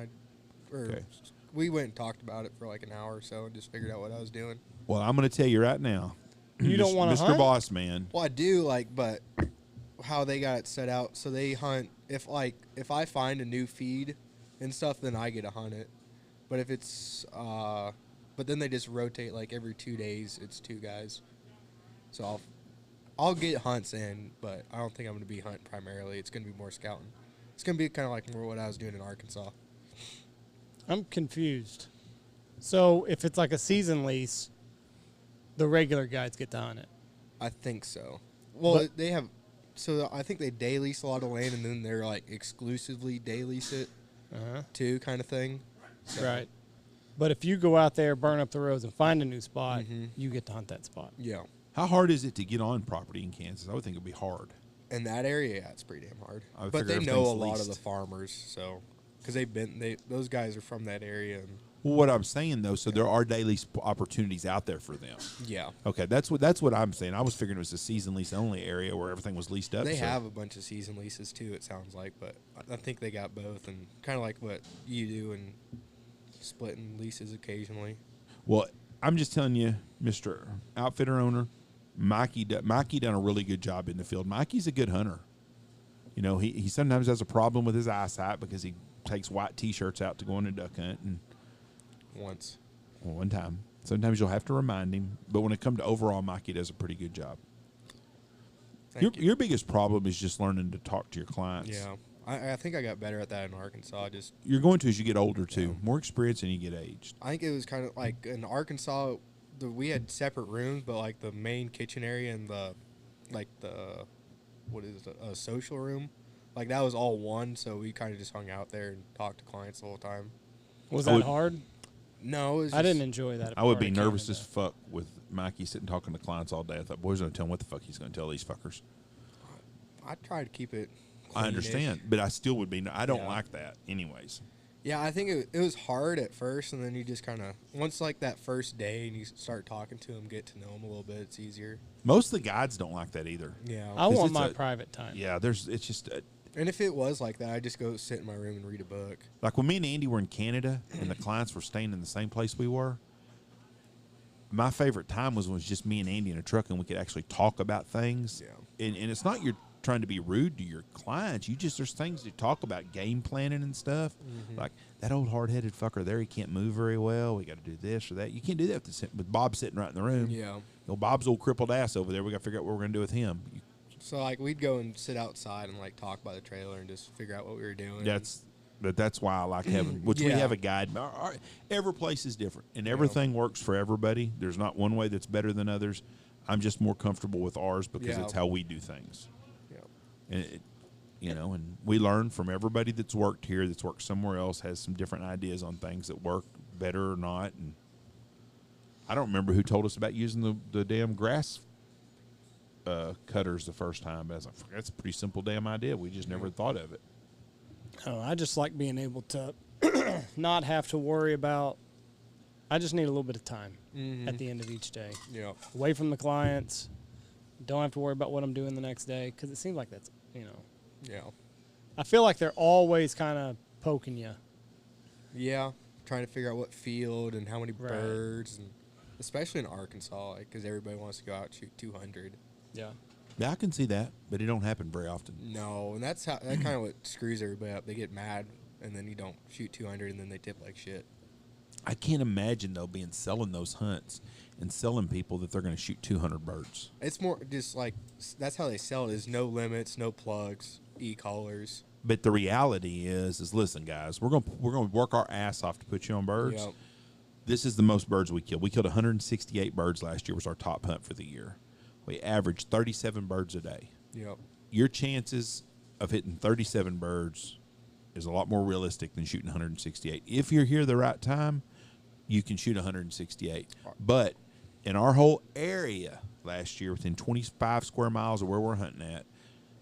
Okay. we went and talked about it for like an hour or so and just figured out what I was doing. Well, I'm gonna tell you right now. You don't want to Mr. hunt? Boss Man. Well, I do but how they got it set out. So they hunt if I find a new feed and stuff, then I get to hunt it. But if it's but then they just rotate like every 2 days. It's 2 guys. So I'll get hunts in, but I don't think I'm gonna be hunting primarily. It's gonna be more scouting. It's gonna be kind of like more what I was doing in Arkansas. I'm confused. So if it's like a season lease, the regular guides get to hunt it. I think so. Well, But- they have. So I think they day lease a lot of land, and then they're like exclusively day lease it too, kind of thing. So, Right. But if you go out there, burn up the roads, and find a new spot, Mhm. you get to hunt that spot. Yeah. How hard is it to get on property in Kansas? I would think it'd be hard. In that area, yeah, it's pretty damn hard. I would But figure they know a everything's lot of the leased. farmers, so because those guys are from that area, and Well, what I'm saying though, so there are daily opportunities out there for them. yeah, Okay, that's what I'm saying. I was figuring it was a season lease only area where everything was leased up. they so- have a bunch of season leases too. It sounds like, but I think they got both, and kind of like what you do and splitting leases occasionally. Well, I'm just telling you, Mr. Outfitter owner, Mikey done a really good job in the field. Mikey's a good hunter. You know, he sometimes has a problem with his eyesight because he takes white T-shirts out to go on a duck hunt, and Once. one time. Sometimes you'll have to remind him, but when it comes to overall, Mikey does a pretty good job. Thank you. Your biggest problem is just learning to talk to your clients. Yeah, I think I got better at that in Arkansas. Just You're going to as you get older too, Yeah. more experience and you get aged. I think it was kind of like in Arkansas, we had separate rooms, but like the main kitchen area and the what is it, a social room, like that was all one. So we kind of just hung out there and talked to clients the whole time. Was I that would- hard? No, it was I didn't enjoy that. I would part be of nervous Canada. as fuck with Mikey sitting talking to clients all day. I thought, boy's going to tell him what the fuck he's going to tell these fuckers. I try to keep it. I cleanish. understand, but I still would be. I don't Yeah. like that, anyways. Yeah, I think it was hard at first, and then you just kind of once like that first day, and you start talking to them, get to know them a little bit. It's easier. Most of the guides don't like that either. Yeah. I 'Cause want it's my a- private time. Yeah, it's just And if it was like that, I'd just go sit in my room and read a book. like when me and Andy were in Canada and the clients were staying in the same place we were. My favorite time was when it was just me and Andy in a truck and we could actually talk about things. Yeah. And it's not you're trying to be rude to your clients. There's things to talk about, game planning and stuff. Like that old hard-headed fucker there, he can't move very well. We got to do this or that. You can't do that with Bob sitting right in the room. Yeah. You know, Bob's old crippled ass over there. We got to figure out what we're going to do with him. So like we'd go and sit outside and like talk by the trailer and just figure out what we were doing. That's why I like having, which we Yeah. have a guide. Every place is different, and everything works for everybody. There's not one way that's better than others. I'm just more comfortable with ours because Yeah. it's how we do things. Yeah. And and we learn from everybody that's worked here, that's worked somewhere else, has some different ideas on things that work better or not. And I don't remember who told us about using the damn grass cutters the first time. But I was like, that's a pretty simple damn idea. We just never thought of it. Oh, I just like being able to not have to worry about. I just need a little bit of time at the end of each day. Yeah. Away from the clients. Don't have to worry about what I'm doing the next day because it seems like that's, Yeah. I feel like they're always kind of poking you. Yeah. Trying to figure out what field and how many Right. birds, and especially in Arkansas, because everybody wants to go out and shoot 200. Yeah. Yeah, I can see that, but it don't happen very often. No, and that kind of what screws everybody up. They get mad, and then you don't shoot 200, and then they tip like shit. I can't imagine, though, selling those hunts and selling people that they're going to shoot 200 birds. It's more just like, that's how they sell it, is no limits, no plugs, e-collars. But the reality is listen, guys, we're gonna work our ass off to put you on birds. Yep. This is the most birds we killed. We killed 168 birds last year. Was our top hunt for the year. We averaged 37 birds a day. Yep. Your chances of hitting 37 birds is a lot more realistic than shooting 168. If you're here the right time, you can shoot 168. But in our whole area last year, within 25 square miles of where we're hunting at,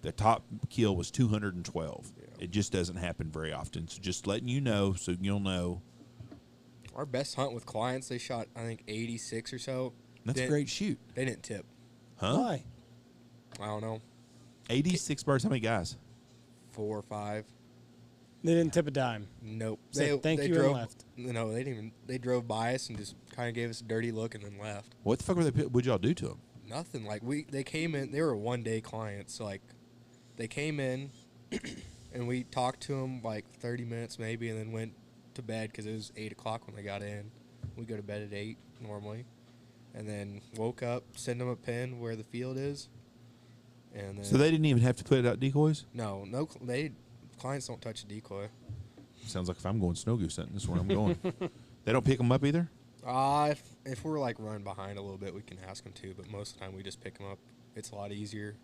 the top kill was 212. Yeah. It just doesn't happen very often. So just letting you know so you'll know. Our best hunt with clients, they shot, I think, 86 or so. That's a great shoot. They didn't tip. Huh? Why? I don't know. 86 birds. How many guys? 4 or 5. They didn't tip a dime. Nope. Said thank you and drove, left. No, they didn't even. They drove by us and just kind of gave us a dirty look and then left. What the fuck what'd y'all do to them? Nothing. Like they came in. They were a 1-day clients. So like, they came in, and we talked to them like 30 minutes maybe, and then went to bed because it was 8 o'clock when they got in. We go to bed at 8 normally, and then woke up, send them a pin where the field is, and then. So they didn't even have to put out decoys? No. Clients don't touch a decoy. Sounds like if I'm going snow goose hunting, this is where I'm going. They don't pick them up either? If we're like running behind a little bit, we can ask them to, but most of the time we just pick them up. It's a lot easier,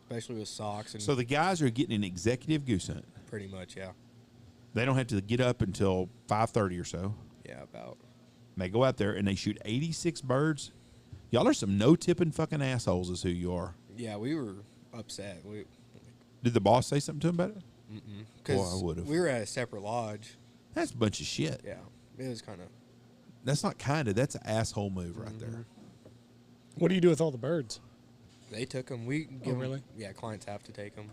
especially with socks and. So the guys are getting an executive goose hunt. Pretty much, yeah. They don't have to get up until 5:30 or so. Yeah, about. They go out there and they shoot 86 birds. Y'all are some no-tipping fucking assholes is who you are. Yeah, we were upset. Did the boss say something to him about it? Because Boy, I would've. we were at a separate lodge. That's a bunch of shit. Yeah, it was kind of. That's not kind of. That's an asshole move right there. What do you do with all the birds? They took them. We give 'em- really? Yeah, clients have to take them.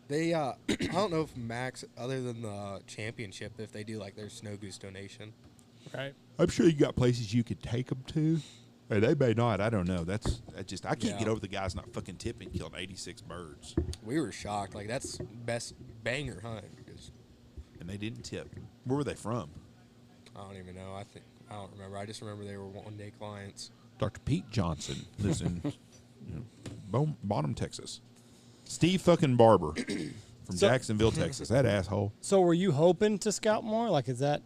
They, I don't know if Max, other than the championship, if they do like their snow goose donation. Right. I'm sure you got places you could take them to. Or they may not. I don't know. That's just. I can't Yeah. get over the guys not fucking tipping, killing 86 birds, We were shocked. Like that's best banger hunt. Because and they didn't tip. Where were they from? I don't even know. I don't remember. I just remember they were 1-day clients. Dr. Pete Johnson lives in Bonham, Texas. Steve fucking Barber from Jacksonville, Texas. That asshole. So were you hoping to scout more? Like is that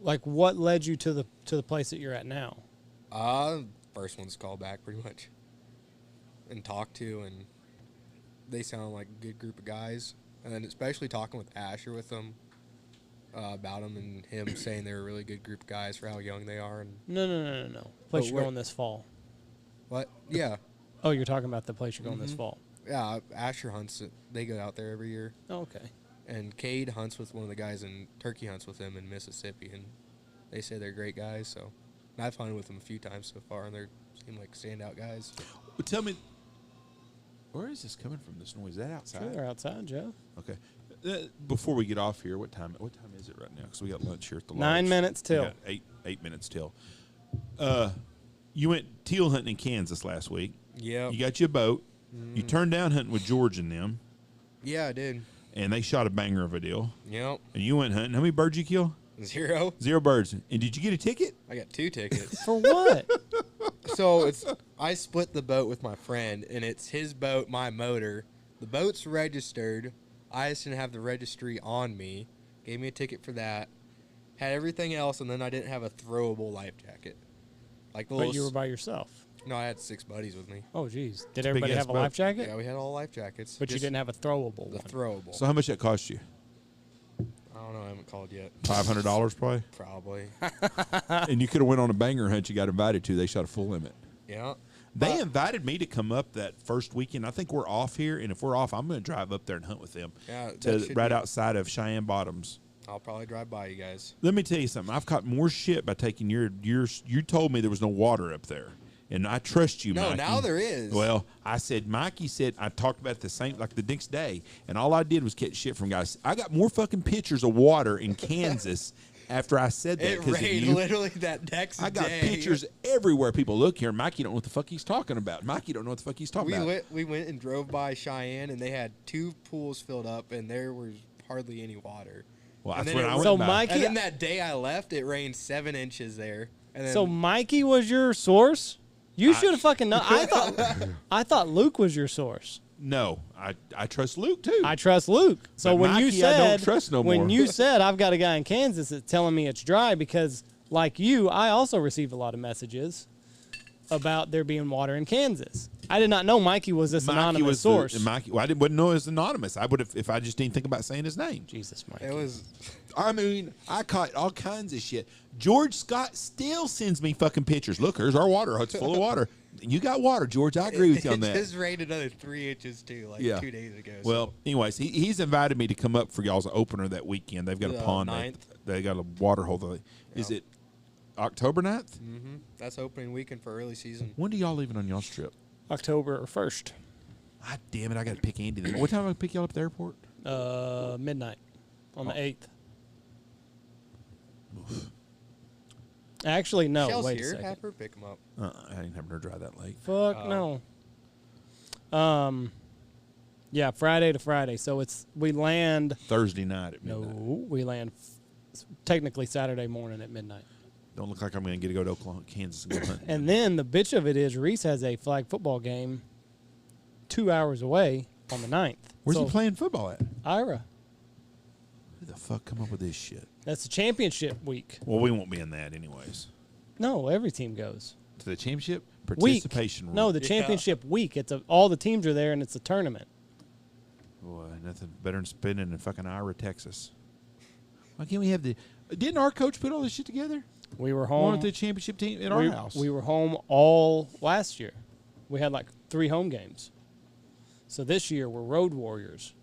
like what led you to the place that you're at now? First one's called back pretty much, and talked to, and they sound like a good group of guys. And then especially talking with Asher with them about them, and him saying they're a really good group of guys for how young they are. And No. Place you're where- going this fall. what? Yeah, Oh, you're talking about the place you're going this fall. yeah. Asher hunts it. They go out there every year, Oh, okay. and Cade hunts with one of the guys, and Turkey hunts with him in Mississippi, and they say they're great guys. So. And I've hunted with them a few times so far, and they seem like standout guys. Well, tell me, where is this coming from? This noise? Is that outside? Sure, they're outside, Joe. Okay. Before we get off here, what time is it right now? Because we got lunch here at the lodge. 9 minutes till. We got eight minutes till. You went teal hunting in Kansas last week. Yeah. You got your boat. You turned down hunting with George and them, Yeah, I did. and they shot a banger of a deal. Yep. And you went hunting. How many birds you kill? 0. 0 birds. And did you get a ticket? I got 2 tickets. For what? So I split the boat with my friend, and it's his boat, my motor. The boat's registered. I just didn't have the registry on me. Gave me a ticket for that. Had everything else, and then I didn't have a throwable life jacket. Like the But little. you were by yourself. No, I had 6 buddies with me. Oh, geez. Did everybody big-ass have a boat. life jacket? Yeah, we had all life jackets. But you Just didn't have a throwable the one. throwable. So how much that cost you? don't know. I haven't called yet. $500 probably. Probably. And you could have went on a banger hunt you got invited to. They shot a full limit. Yeah. They invited me to come up that first weekend. I think we're off here, and if we're off, I'm going to drive up there and hunt with them. Yeah, right outside of Cheyenne Bottoms. I'll probably drive by you guys. Let me tell you something. I've caught more shit by taking your. You told me there was no water up there, and I trust you, No, Mikey. now there is. Well, I said, Mikey said, I talked about it the next day, and all I did was catch shit from guys. I got more fucking pictures of water in Kansas after I said that. It rained literally that next day. I got pictures everywhere. People look here. Mikey don't know what the fuck he's talking about. Mikey don't know what the fuck he's talking about. We went and drove by Cheyenne, and they had 2 pools filled up, and there was hardly any water. Well, and that's when I went so by. Mikey, and then that day I left, it rained 7 inches there. And then, so Mikey was your source? You should have fucking known. I thought Luke was your source. No, I trust Luke too. I trust Luke. So But when Mikey, you said, I don't trust no when more. you said I've got a guy in Kansas that's telling me it's dry, because like you, I also receive a lot of messages about there being water in Kansas. I did not know Mikey was this anonymous source. Mikey, well, wouldn't know it was anonymous. I would have if I just didn't think about saying his name. Jesus, Mikey. it was. I mean, I caught all kinds of shit. George Scott still sends me fucking pictures. Look, here's our water. It's full of water. You got water, George. I agree with you on that. It just rained another 3 inches too, 2 days ago. Well, anyways, he's invited me to come up for y'all's opener that weekend. They've got a pond. 9th. They got a water hole. Is it October 9th? Mm-hmm. That's opening weekend for early season. When do y'all leaving on y'all's trip? October 1st. God damn it, I got to pick Andy then. What time do I pick y'all up at the airport? Midnight on the 8th. Actually, no. Shell's Wait here. a second. Have her pick him up. I didn't have her drive that late. Fuck no. Yeah, Friday to Friday. So we land. Thursday night at No, midnight. we land technically Saturday morning at midnight. Don't look like I'm going to get to go to Oklahoma, Kansas and go hunting. And then the bitch of it is Reese has a flag football game 2 hours away on the 9th. Where's So, he playing football at? Ira. Who the fuck come up with this shit? That's the championship week. Well, we won't be in that anyways. No, every team goes. To the championship Week. participation rule. No, the championship week. It's all the teams are there, and it's a tournament. Boy, nothing better than spending in fucking Ira, Texas. Why can't we have the? Didn't our coach put all this shit together? We were One home. with the championship team in our house. We were home all last year. We had 3 home games. So this year we're road warriors.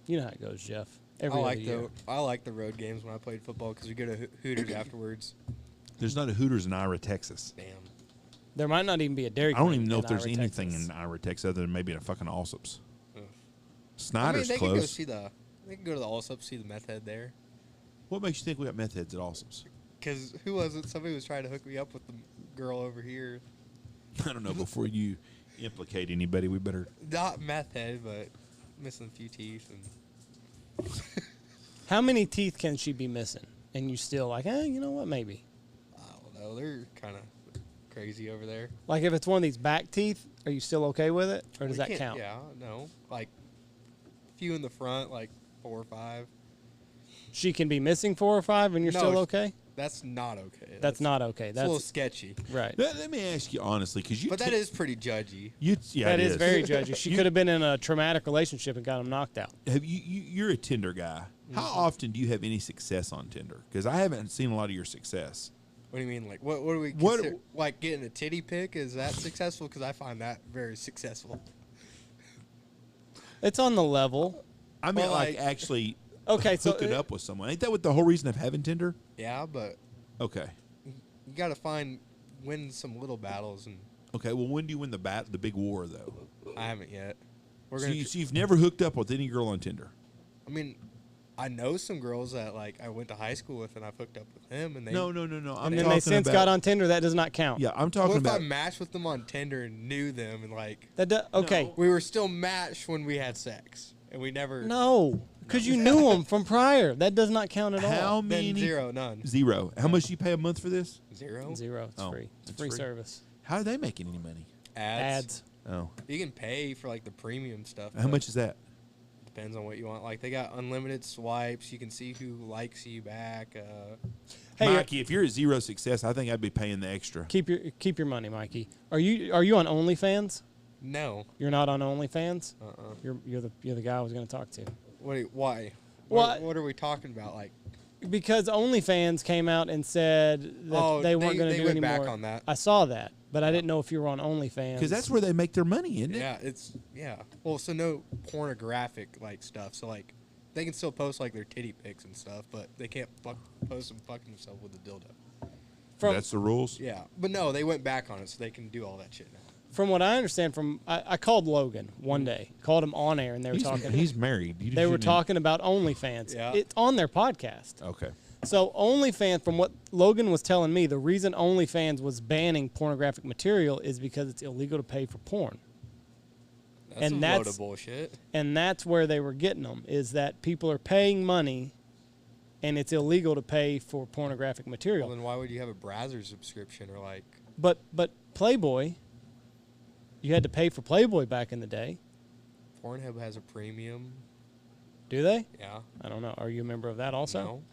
You know how it goes, Jeff. Every other year. I like the road games when I played football because we go to Hooters afterwards. There's not a Hooters in Ira, Texas. Damn. There might not even be a Dairy I don't Queen even know in if there's Ira, anything Texas. in Ira, Texas, other than maybe in a fucking Allsup's. Ugh. Snyder's they close. could go see They can go to the Allsup, see the meth head there. What makes you think we got meth heads at Allsup's? Because who was it? Somebody was trying to hook me up with the girl over here. I don't know. Before you implicate anybody, we better. Not meth head, but missing a few teeth and. How many teeth can she be missing? And you still you know what? Maybe. I don't know. They're kind of crazy over there. Like if it's one of these back teeth, are you still okay with it, or does We that can't- count? Yeah, no. A few in the front, 4 or 5. She can be missing 4 or 5, and you're No, still okay. That's not okay. That's not okay. It's a little That's sketchy. right. Let me ask you honestly, because you. But that is pretty judgy. That is very judgy. She You- could have been in a traumatic relationship and got him knocked out. Have you're a Tinder guy. How often do you have any success on Tinder? Because I haven't seen a lot of your success. What do you mean? What do we What- consider, getting a titty pic? Is that successful? Because I find that very successful. It's on the level. I mean, Well, actually Okay, so hooking up with someone. Ain't that what the whole reason of having Tinder? Yeah, but Okay. you got to win some little battles, and Okay. Well, when do you win the big war though? I haven't yet. We're So, gonna. you've never hooked up with any girl on Tinder. I mean, I know some girls that I went to high school with, and I've hooked up with them, and they. No. I'm and then talking they since about, got on Tinder. That does not count. Yeah, I'm talking What if I about. matched with them on Tinder and knew them, and Okay. No. we were still matched when we had sex, and we never. No, because you knew them from prior. That does not count at all. How Then many? zero, none. Zero. How much do you pay a month for this? Zero. Zero. It's Oh, free. It's it's free free. service. How are they making any money? Ads. Oh, You can pay for the premium stuff. how but much is that? Depends on what you want. They got unlimited swipes. You can see who likes you back. Hey, Mikey, if you're at zero success, I think I'd be paying the extra. keep your money, Mikey. Are you on OnlyFans? No. You're not on OnlyFans. Uh-uh. You're the guy I was going to talk to. Why? What are we talking about? Like, because OnlyFans came out and said that they weren't going to do went anymore. back on that. I saw that, but I didn't know if you were on OnlyFans. Because that's where they make their money, isn't it? Yeah. Well, so no pornographic like stuff. So like, they can still post like their titty pics and stuff, but they can't post them fucking themselves with a dildo. That's the rules? Yeah. But no, they went back on it, so they can do all that shit now. From what I understand, I called Logan one day, called him on air, and they were talking. He's married. They were talking about OnlyFans. Yeah. It's on their podcast. Okay. So OnlyFans, from what Logan was telling me, the reason OnlyFans was banning pornographic material is because it's illegal to pay for porn. That's a load of bullshit. And that's where they were getting them, is that people are paying money, and it's illegal to pay for pornographic material. Well, then why would you have a browser subscription or like? But Playboy, you had to pay for Playboy back in the day. Pornhub has a premium. Do they? Yeah. I don't know. Are you a member of that also? No.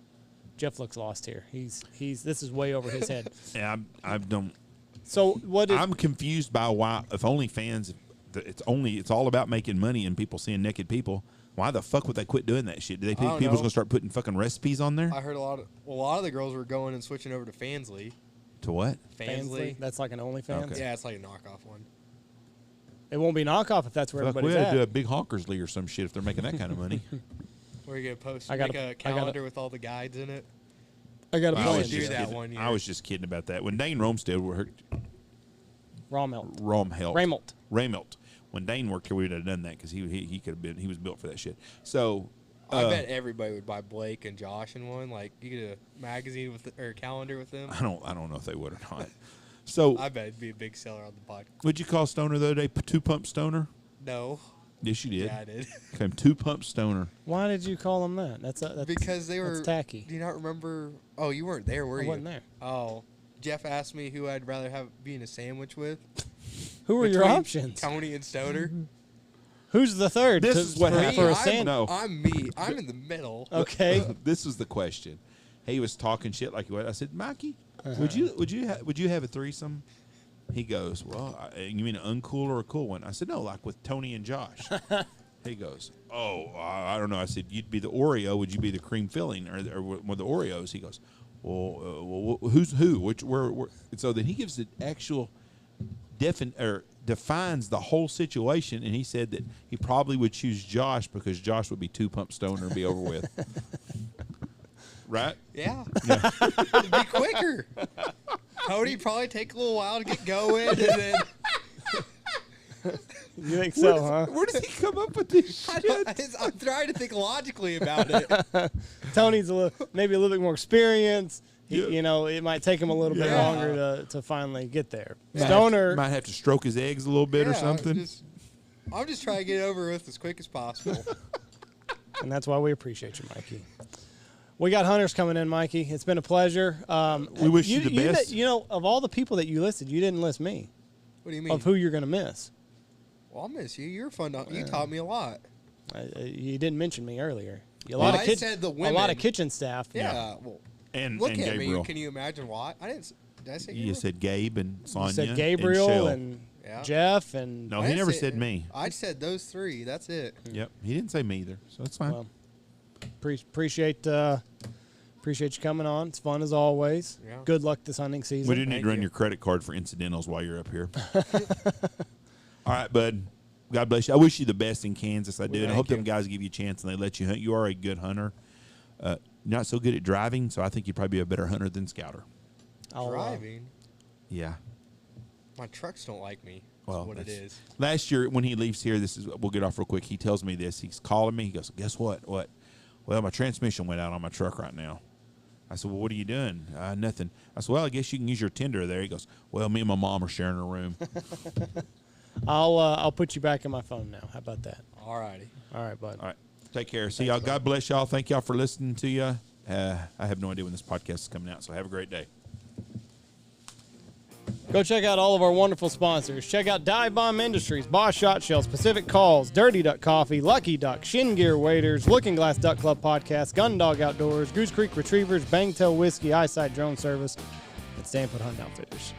Jeff looks lost here. He's this is way over his head. Yeah, I don't. So what is? I'm confused by why if OnlyFans, it's all about making money and people seeing naked people. Why the fuck would they quit doing that shit? Do they think people's gonna start putting fucking recipes on there? I heard a lot of the girls were going and switching over to Fansly. To what? Fansly? That's like an OnlyFans? Okay. Yeah, it's like a knockoff one. It won't be knockoff if that's where Fuck, everybody's we had to do a at. big Honkers League or some shit if they're making that kind of money. Where are you gonna post? I Make a calendar with all the guides in it. I got a I plan. was do that one year. I was just kidding about that. When Dane Romstead worked, Ramelt. When Dane worked here, we would have done that because he could have been. He was built for that shit. So I bet everybody would buy Blake and Josh in one. Like you get a magazine or a calendar with them. I don't know if they would or not. So I bet it'd be a big seller on the podcast. What'd you call Stoner the other day? 2-pump Stoner? No. Yes, you did. Yeah, I did. Came 2-pump Stoner. Why did you call them that? That's because they were tacky. Do you not remember? Oh, you weren't there, were you? I wasn't there. Oh, Jeff asked me who I'd rather have be in a sandwich with. Who were your options? Tony and Stoner. Who's the third? This is what happened. For a sandwich. No. I'm me. I'm in the middle. Okay. This was the question. He was talking shit like he was. I said, Mikey, would you have a threesome? He goes, well, you mean an uncool or a cool one? I said, no, like with Tony and Josh. He goes, oh, I don't know. I said, you'd be the Oreo. Would you be the cream filling or one of the Oreos? He goes, well, who's who? Where? And so then he gives the actual defines the whole situation, and he said that he probably would choose Josh because Josh would be 2-pump Stoner and be over with. Right? Yeah. It'd be quicker. Tony probably take a little while to get going, and then. You think so, huh? Where does he come up with this shit? I'm trying to think logically about it. Tony's maybe a little bit more experienced. You know, it might take him a little bit longer to finally get there. Stoner might have to stroke his eggs a little bit or something. I'm just trying to get it over with as quick as possible. And that's why we appreciate you, Mikey. We got hunters coming in, Mikey. It's been a pleasure. We wish you the best. You know, of all the people that you listed, you didn't list me. What do you mean? Of who you're going to miss. Well, I'll miss you. You're fun. You taught me a lot. You didn't mention me earlier. I said the women. A lot of kitchen staff. Yeah. Well, and look and at Gabriel. me. Can you imagine why? I didn't. Did I say Gabriel? You said Gabe and Sonia. You said Gabriel and Jeff and. No, he never said me. I said those three. That's it. Yep. He didn't say me either, so that's fine. Well, appreciate you coming on. It's fun as always. Yeah. Good luck this hunting season. We do need to run your credit card for incidentals while you're up here. All right, bud. God bless you. I wish you the best in Kansas. I do. And I hope them guys give you a chance and they let you hunt. You are a good hunter. Not so good at driving, so I think you'd probably be a better hunter than scouter. Driving? Yeah. My trucks don't like me. Well, what it is. Last year when he leaves here, we'll get off real quick. He tells me this. He's calling me. He goes, guess what? What? Well, my transmission went out on my truck right now. I said, well, what are you doing? Nothing. I said, well, I guess you can use your Tinder there. He goes, well, me and my mom are sharing a room. I'll put you back in my phone now. How about that? All righty. All right, bud. All right. Take care. See y'all. God bless y'all. Thank y'all for listening to you. I have no idea when this podcast is coming out, so have a great day. Go check out all of our wonderful sponsors. Check out Dive Bomb Industries, Boss Shot Shells, Pacific Calls, Dirty Duck Coffee, Lucky Duck, Shin Gear Waders, Looking Glass Duck Club Podcast, Gun Dog Outdoors, Goose Creek Retrievers, Bangtail Whiskey, Eyesight Drone Service, and Stanfield Hunting Outfitters.